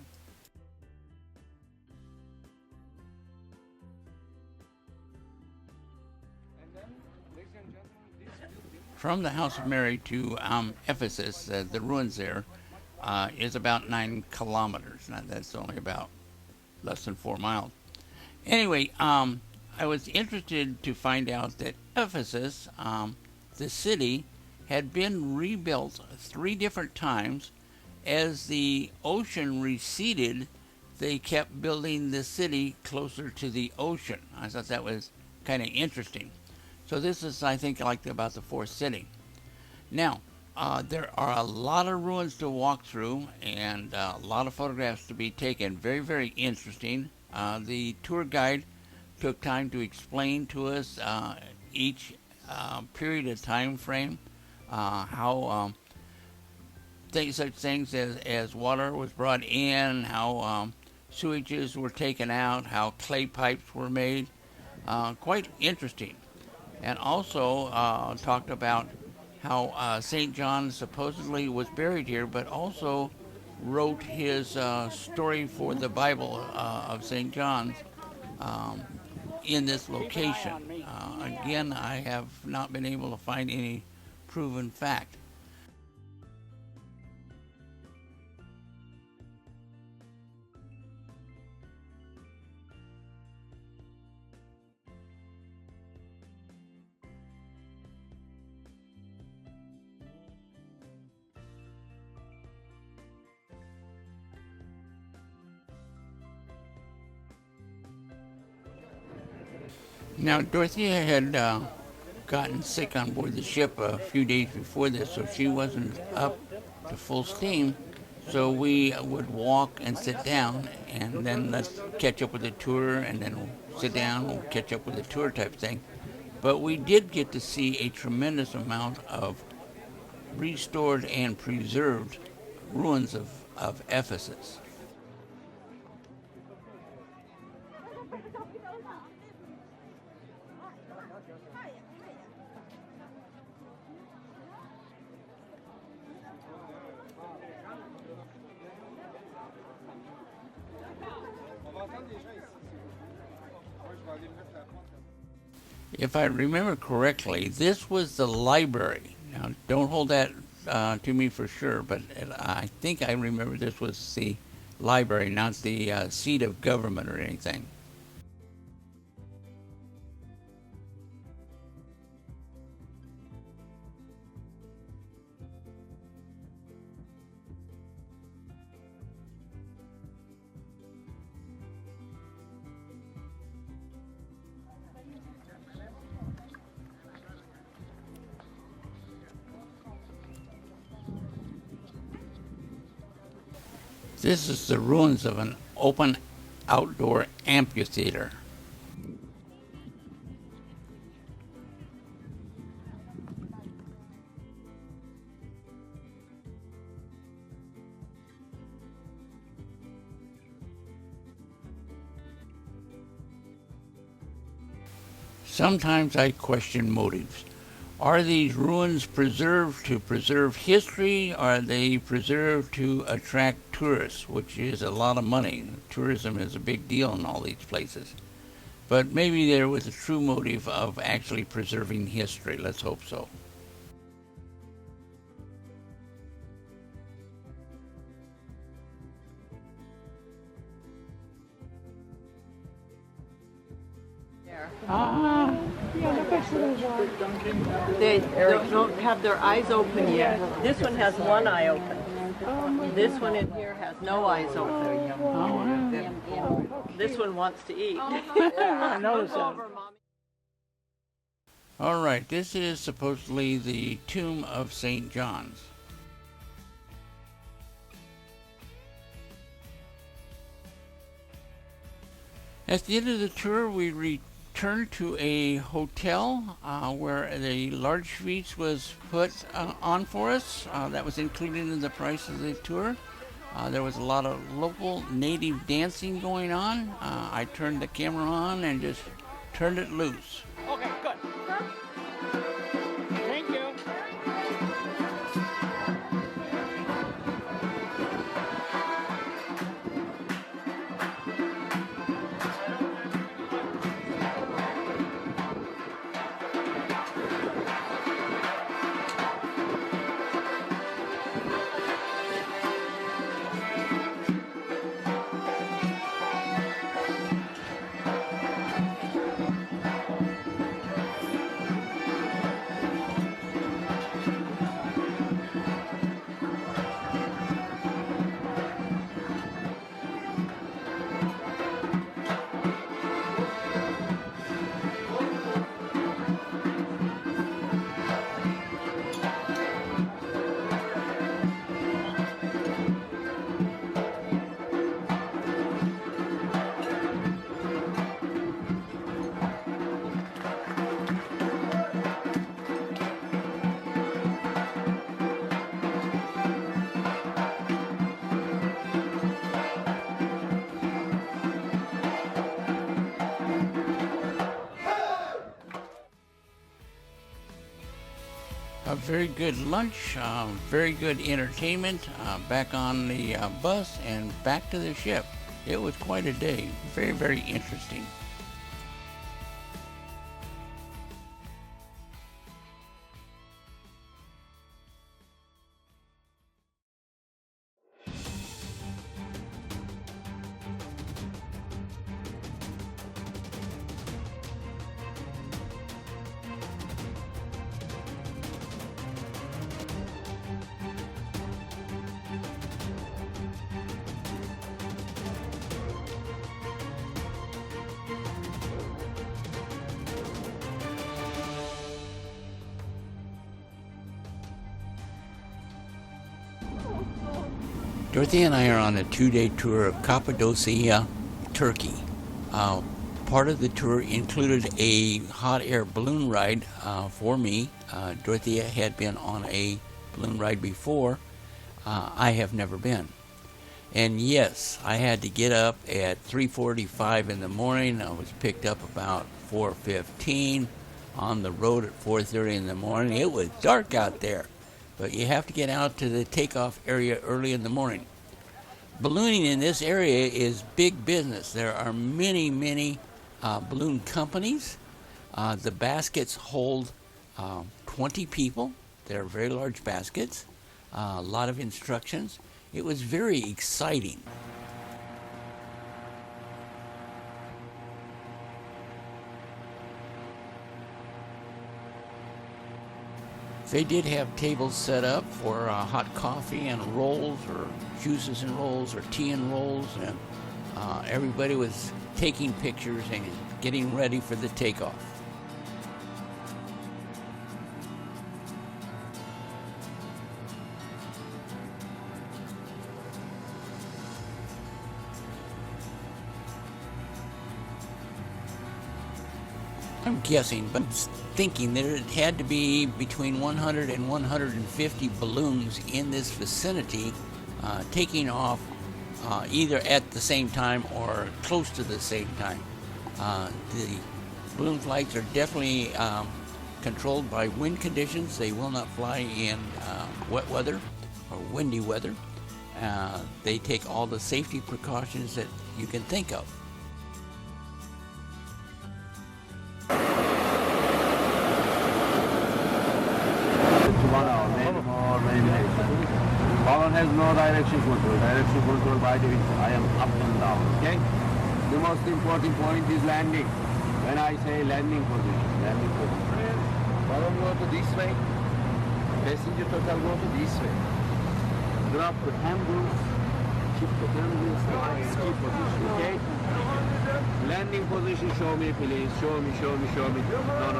From the House of Mary to Ephesus, the ruins there, is about 9 kilometers. Now, that's only about less than 4 miles. Anyway, I was interested to find out that Ephesus, the city, had been rebuilt 3 different times. As the ocean receded, they kept building the city closer to the ocean. I thought that was kind of interesting. So this is, I think, like about the 4th city. Now, there are a lot of ruins to walk through and a lot of photographs to be taken. Very, very interesting. The tour guide took time to explain to us each period of time frame, how such things as water was brought in, how sewages were taken out, how clay pipes were made. Quite interesting. And also talked about how St. John supposedly was buried here, but also wrote his story for the Bible of St. John's in this location. Again, I have not been able to find any proven fact. Now, Dorothea had gotten sick on board the ship a few days before this, so she wasn't up to full steam. So we would walk and sit down, and then let's catch up with the tour, and then we'll sit down, we'll catch up with the tour type thing. But we did get to see a tremendous amount of restored and preserved ruins of Ephesus. If I remember correctly, this was the library. Now, don't hold that to me for sure, but I think I remember this was the library, not the seat of government or anything. This is the ruins of an open outdoor amphitheater. Sometimes I question motives. Are these ruins preserved to preserve history? Or are they preserved to attract tourists, which is a lot of money? Tourism is a big deal in all these places. But maybe there was a true motive of actually preserving history. Let's hope so. They don't have their eyes open yet. This one has one eye open. This one in here has no eyes open. This one wants to eat. I noticed that. All right, this is supposedly the tomb of St. John's. At the end of the tour, we returned to a hotel where the large feast was put on for us. That was included in the price of the tour. There was a lot of local native dancing going on. I turned the camera on and just turned it loose. Okay, good. Thank you. A very good lunch, very good entertainment, back on the bus and back to the ship. It was quite a day. Very, very interesting. Dorothy and I are on a 2-day tour of Cappadocia, Turkey. Part of the tour included a hot air balloon ride for me. Dorothea had been on a balloon ride before. I have never been. And yes, I had to get up at 3:45 in the morning. I was picked up about 4:15, on the road at 4:30 in the morning. It was dark out there, but you have to get out to the takeoff area early in the morning. Ballooning in this area is big business. There are many, many balloon companies. The baskets hold 20 people. They're very large baskets. A lot of instructions. It was very exciting. They did have tables set up for hot coffee and rolls, or juices and rolls, or tea and rolls, and everybody was taking pictures and getting ready for the takeoff. I'm guessing, but thinking that it had to be between 100 and 150 balloons in this vicinity taking off either at the same time or close to the same time. The balloon flights are definitely controlled by wind conditions. They will not fly in wet weather or windy weather. They take all the safety precautions that you can think of. Power has no direction control. Direction control by the wind. I am up and down. Okay? The most important point is landing. When I say landing position, power go to this way. Passenger total go to this way. Drop the handles. Keep the handles like ski position. Okay? Landing position. Show me, please. Show me. No.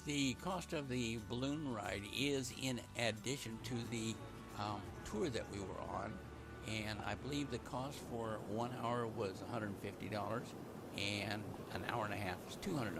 The cost of the balloon ride is in addition to the tour that we were on, and I believe the cost for 1 hour was $150 and an hour and a half was $200.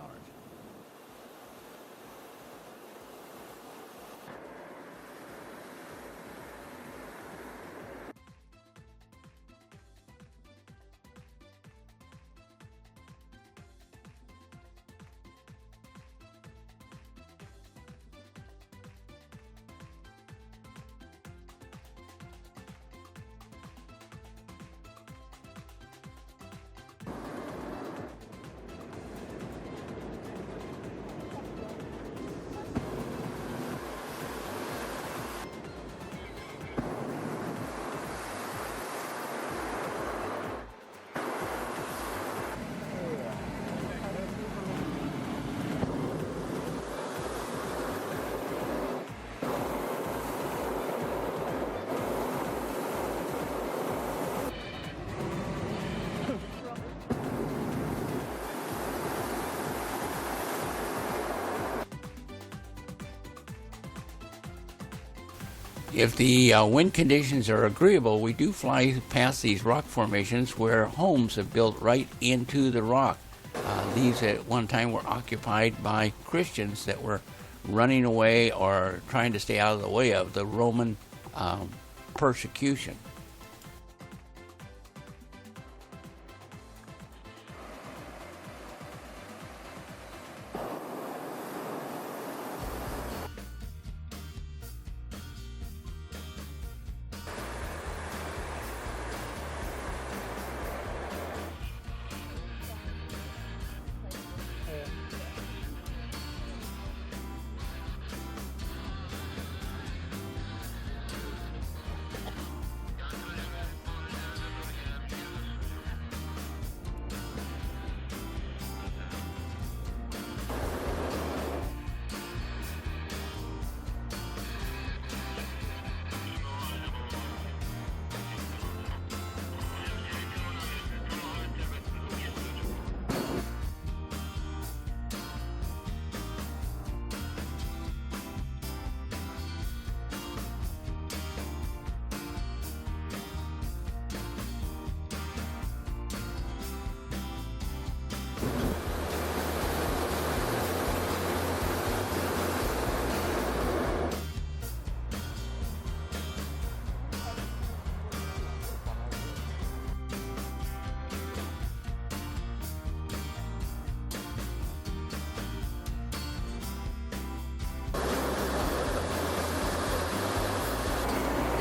If the wind conditions are agreeable, we do fly past these rock formations where homes have built right into the rock. These at one time were occupied by Christians that were running away or trying to stay out of the way of the Roman persecution.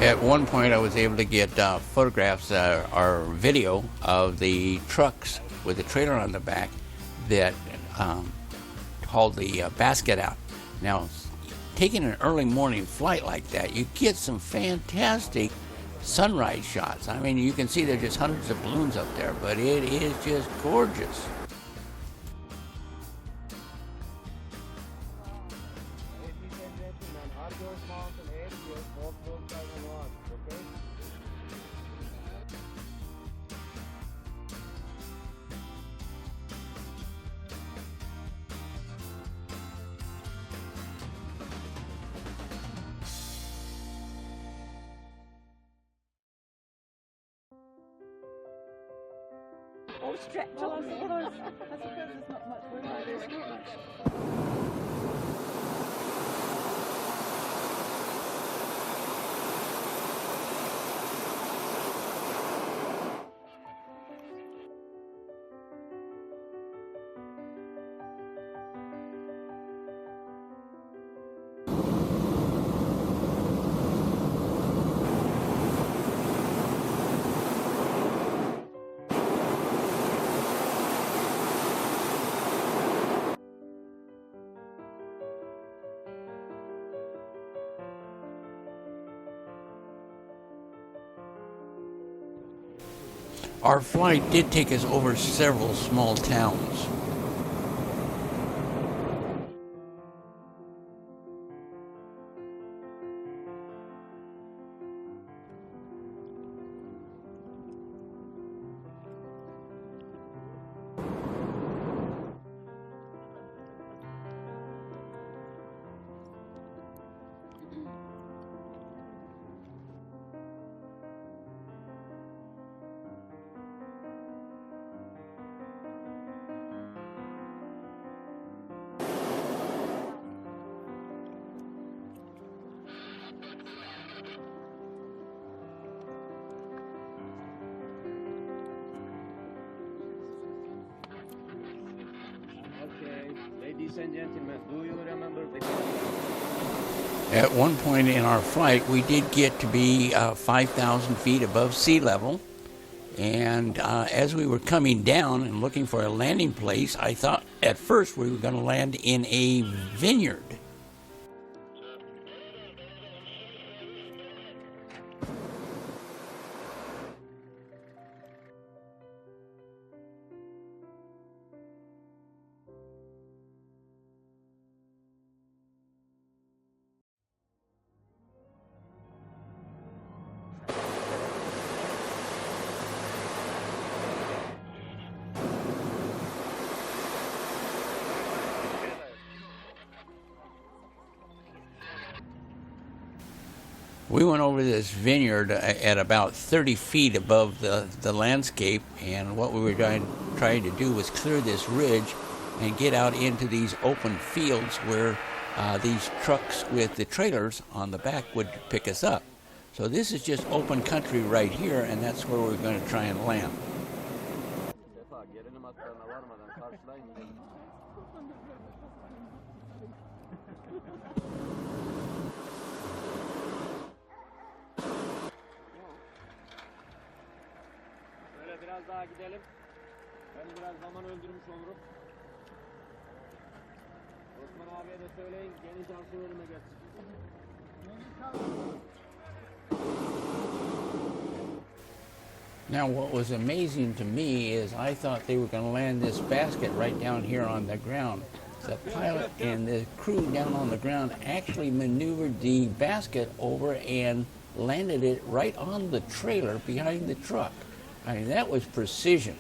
At one point I was able to get photographs or video of the trucks with the trailer on the back that hauled the basket out. Now, taking an early morning flight like that, you get some fantastic sunrise shots. I mean, you can see there's just hundreds of balloons up there, but it is just gorgeous. All stretched on there. I suppose there's not much room. There's not much. Our flight did take us over several small towns. Ladies and gentlemen, do you remember the... At one point in our flight, we did get to be 5,000 feet above sea level. And as we were coming down and looking for a landing place, I thought at first we were going to land in a vineyard. We went over this vineyard at about 30 feet above the landscape, and what we were trying to do was clear this ridge and get out into these open fields where these trucks with the trailers on the back would pick us up. So this is just open country right here, and that's where we're going to try and land. Biraz daha gidelim. Ben biraz zaman öldürmüş olurum. Osman abiye de söyleyin, geniş alsın önüme geçsin. Now, what was amazing to me is I thought they were going to land this basket right down here on the ground. The pilot and the crew down on the ground actually maneuvered the basket over and landed it right on the trailer behind the truck. I mean, that was precision.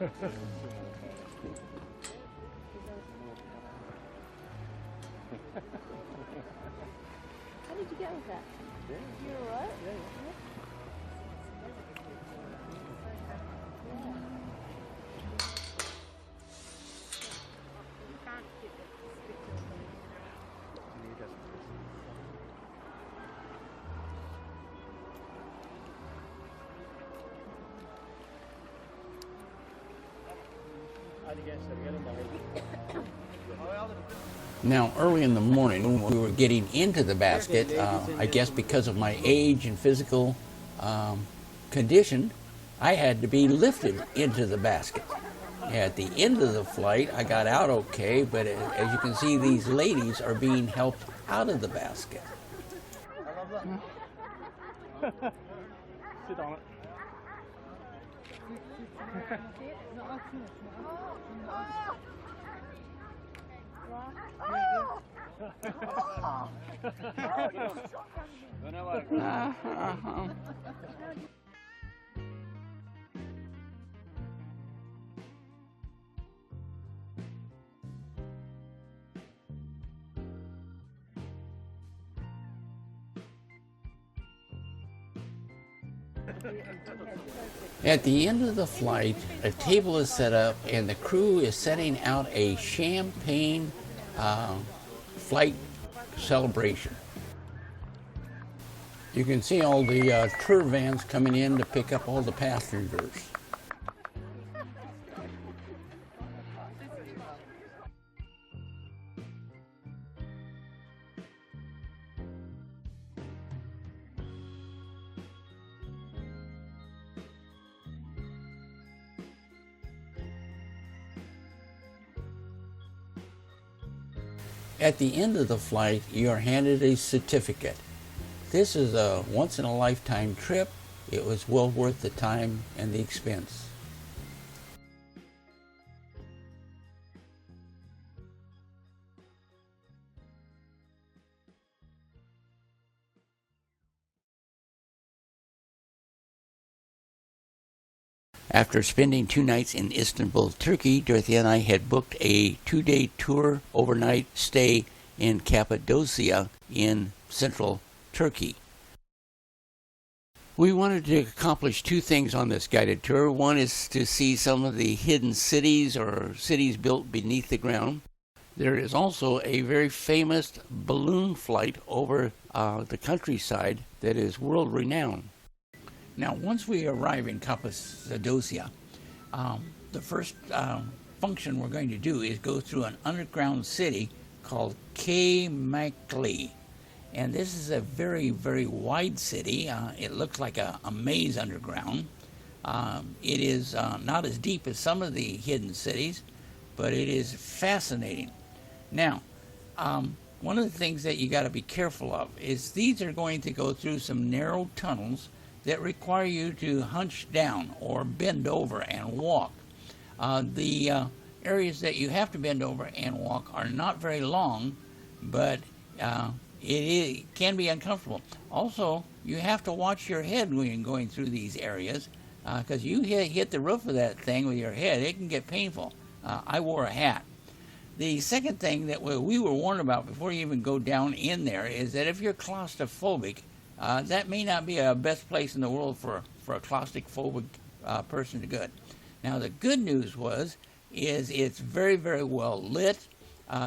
How did you get with that? You were what? Now, early in the morning, when we were getting into the basket, I guess because of my age and physical condition, I had to be lifted into the basket. At the end of the flight, I got out okay, but as you can see, these ladies are being helped out of the basket. Sit on it. At the end of the flight, a table is set up and the crew is setting out a champagne flight celebration. You can see all the tour vans coming in to pick up all the passengers. At the end of the flight, you are handed a certificate. This is a once-in-a-lifetime trip. It was well worth the time and the expense. After spending 2 nights in Istanbul, Turkey, Dorothy and I had booked a 2-day tour overnight stay in Cappadocia in central Turkey. We wanted to accomplish 2 things on this guided tour. One is to see some of the hidden cities or cities built beneath the ground. There is also a very famous balloon flight over the countryside that is world renowned. Now, once we arrive in Cappadocia, the first function we're going to do is go through an underground city called Kaymakli. And this is a very, very wide city. It looks like a maze underground. It is not as deep as some of the hidden cities, but it is fascinating. Now, one of the things that you got to be careful of is these are going to go through some narrow tunnels that require you to hunch down or bend over and walk. The areas that you have to bend over and walk are not very long, but it can be uncomfortable. Also, you have to watch your head when you're going through these areas, because you hit the roof of that thing with your head, it can get painful. I wore a hat. The second thing that we were warned about before you even go down in there is that if you're claustrophobic, that may not be a best place in the world for a claustrophobic person to go. Now, the good news is it's very, very well lit.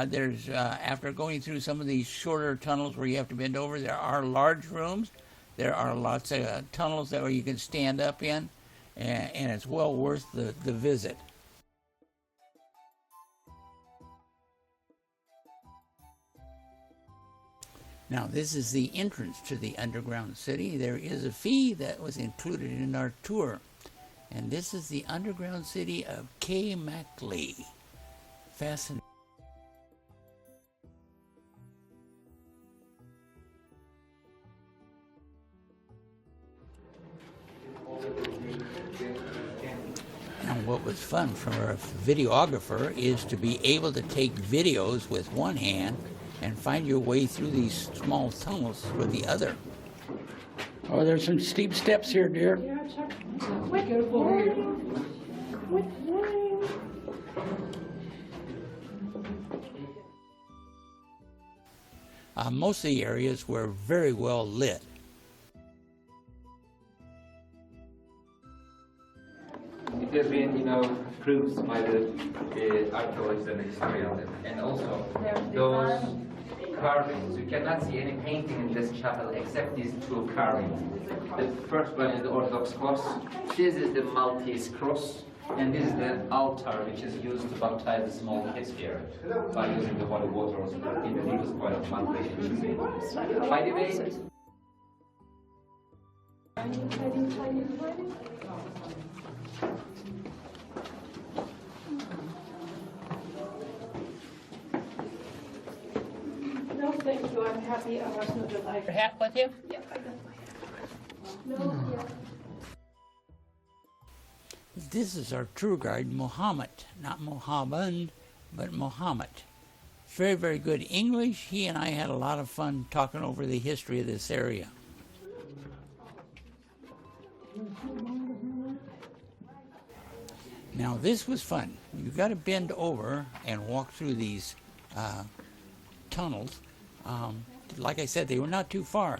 There's after going through some of these shorter tunnels where you have to bend over, there are large rooms. There are lots of tunnels that where you can stand up in, and it's well worth the visit. Now, this is the entrance to the underground city. There is a fee that was included in our tour. And this is the underground city of Kaymakli. Fascinating. And what was fun for a videographer is to be able to take videos with one hand and find your way through these small tunnels with the other. Oh, there's some steep steps here, dear. Yeah, Chuck. Quick morning. Quick morning. Most of the areas were very well lit. It has been, proved by the archaeologists and historians, and also those carvings. You cannot see any painting in this chapel except these 2 carvings. The first one is the Orthodox cross. This is the Maltese cross, and this is the altar which is used to baptize the small kids here by using the holy water. Also, in the deepest part of Mount By the way. No, thank you. I'm happy I was not alive. Hat with you? Yeah, I got my No, yeah. This is our tour guide, Muhammad. Not Muhammad, but Muhammad. Very, very good English. He and I had a lot of fun talking over the history of this area. Now, this was fun. You've got to bend over and walk through these tunnels. Like I said, they were not too far.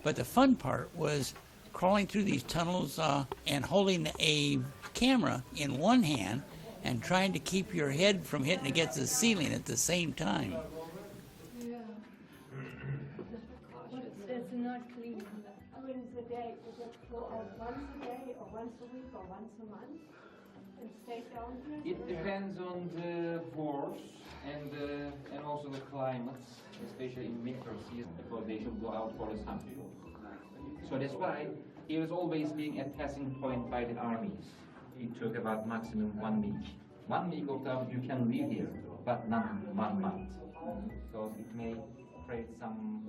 But the fun part was crawling through these tunnels and holding a camera in one hand and trying to keep your head from hitting against the ceiling at the same time. Yeah. It's not clean. During the day, does it go out once a day or once a week or once a month? And stay down here? It depends on the wars and also the climate, especially in winter season, because they should go out for the sun. So that's why it was always being a passing point by the armies. It took about maximum 1 week. 1 week of time you can live here, but not 1 month. stone, so it may create some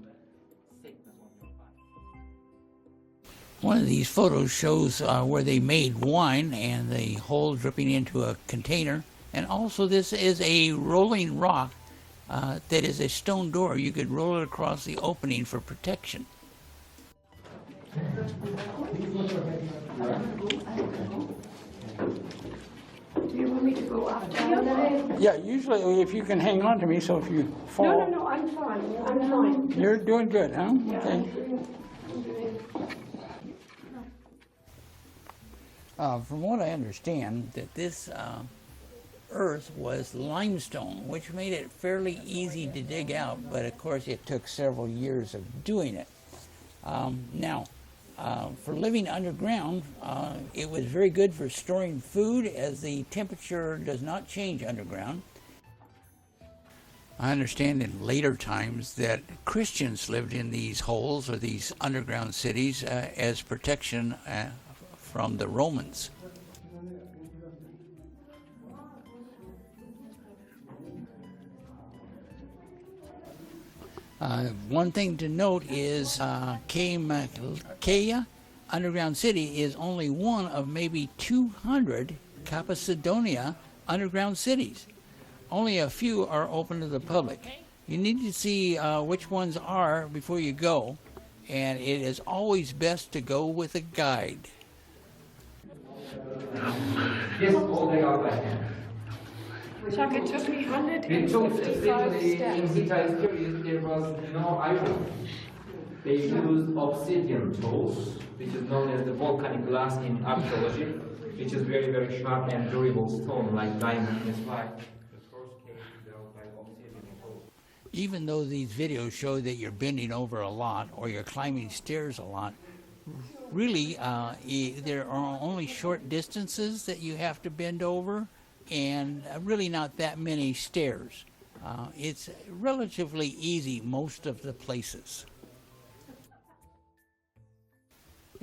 sickness on your body. One of these photos shows where they made wine and the hole dripping into a container. And also this is a rolling rock that is a stone door. You could roll it across the opening for protection. Do you want me to go up down? Yeah, usually if you can hang on to me, so if you fall. No, I'm fine. I'm fine. You're doing good, huh? Okay. From what I understand, that this earth was limestone, which made it fairly easy to dig out, but of course it took several years of doing it. Now, for living underground, it was very good for storing food, as the temperature does not change underground. I understand in later times that Christians lived in these holes or these underground cities as protection from the Romans. One thing to note is Kea underground city is only one of maybe 200 Cappadocia underground cities. Only a few are open to the public. You need to see which ones are before you go, and it is always best to go with a guide. Yes, all day out by hand. Chuck, it took me It took 155 simply, steps. in Hittite period, there was no iron. They used obsidian tools, which is known as the volcanic glass in archaeology, which is very, very sharp and durable stone, like diamond. That's why the first cave built by obsidian tools. Even though these videos show that you're bending over a lot or you're climbing stairs a lot, really there are only short distances that you have to bend over, and really not that many stairs. It's relatively easy most of the places.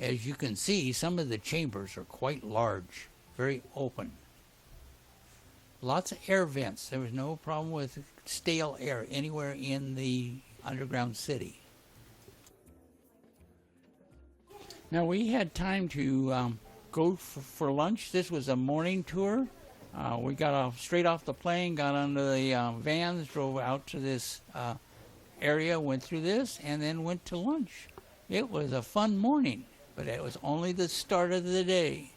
As you can see, some of the chambers are quite large, very open. Lots of air vents. There was no problem with stale air anywhere in the underground city. Now we had time to go for lunch. This was a morning tour. We got off straight off the plane, got onto the vans, drove out to this area, went through this, and then went to lunch. It was a fun morning, but it was only the start of the day.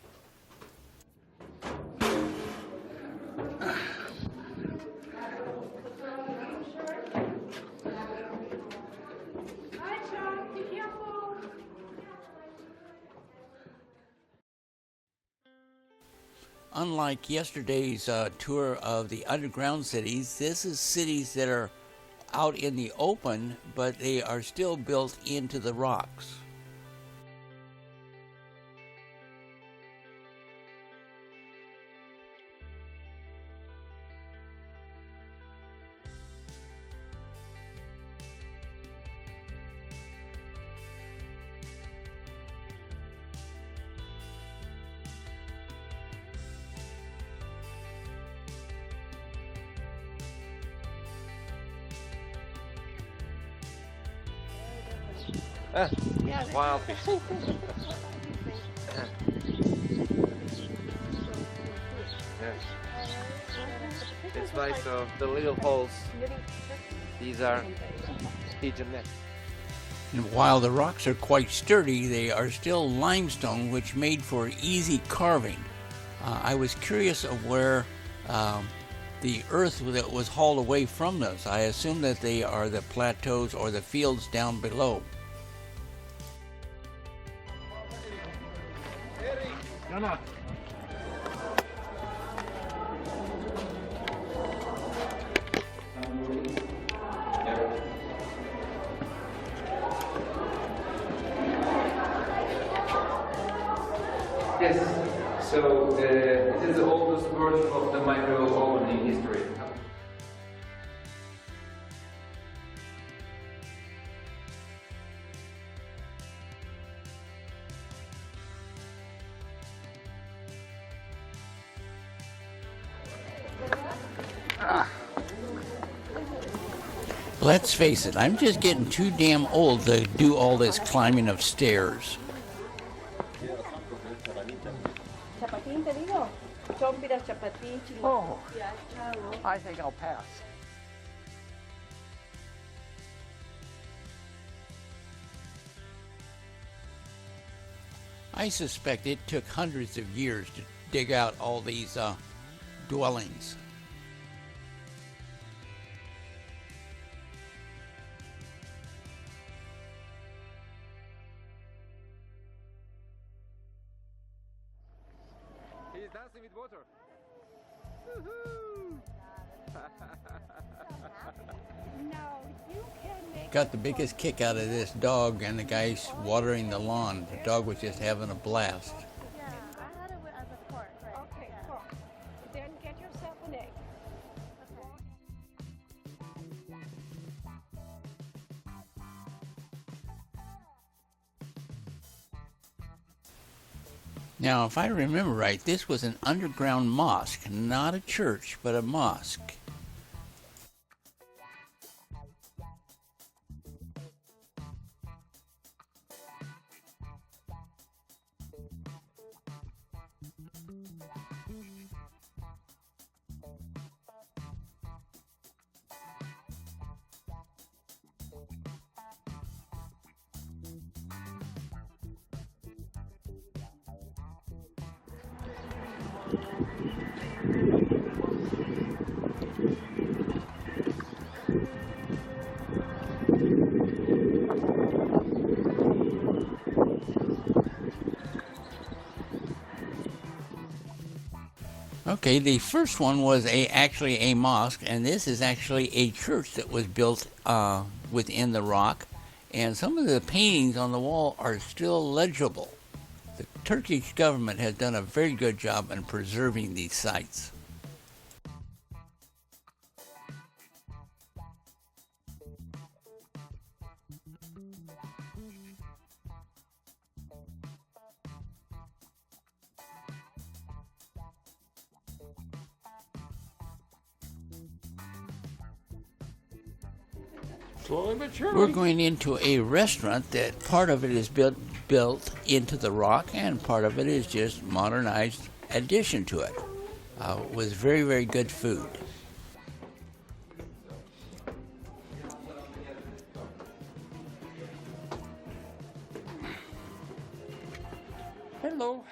Unlike yesterday's tour of the underground cities, this is cities that are out in the open, but they are still built into the rocks. Wild fish. Yes. It's nice, so the little holes, these are pigeon nets. And while the rocks are quite sturdy, they are still limestone, which made for easy carving. I was curious of where the earth that was hauled away from those. I assume that they are the plateaus or the fields down below. No. Yes, so it is the oldest version of the microwave oven in history. Let's face it, I'm just getting too damn old to do all this climbing of stairs. Chapatín, te digo. Chompira, chapatín, Oh, I think I'll pass. I suspect it took hundreds of years to dig out all these dwellings. He's dancing with water. Got the biggest kick out of this dog and the guy's watering the lawn. The dog was just having a blast. Yeah, I had it as a pork, right? Okay, cool. Then get yourself an egg. Now, if I remember right, this was an underground mosque, not a church, but a mosque. Okay, the first one was actually a mosque, and this is actually a church that was built within the rock, and some of the paintings on the wall are still legible. The Turkish government has done a very good job in preserving these sites. We're going into a restaurant that part of it is built into the rock and part of it is just modernized addition to it. It was very, very good food. Hello.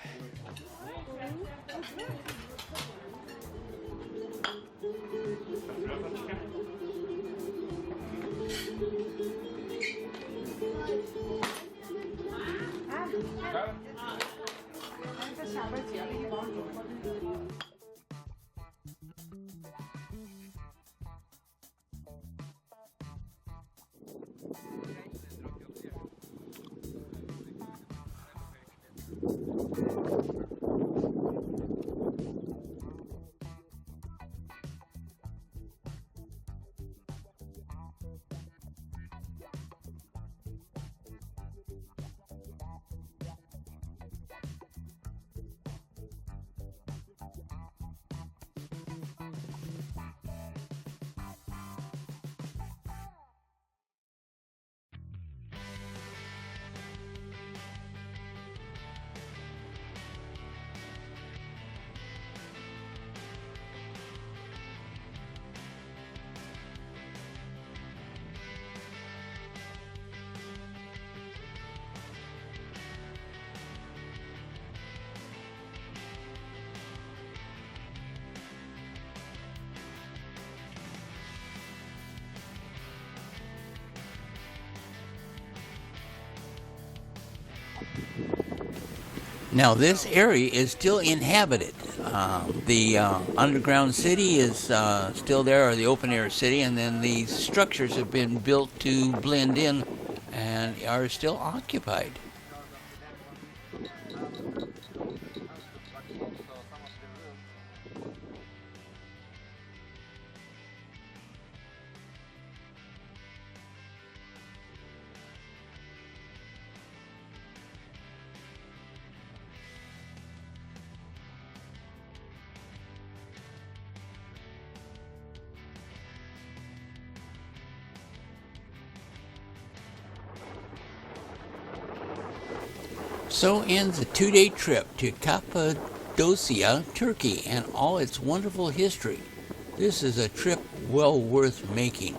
Now this area is still inhabited. The underground city is still there, or the open air city, and then these structures have been built to blend in and are still occupied. So ends a 2-day trip to Cappadocia, Turkey, and all its wonderful history. This is a trip well worth making.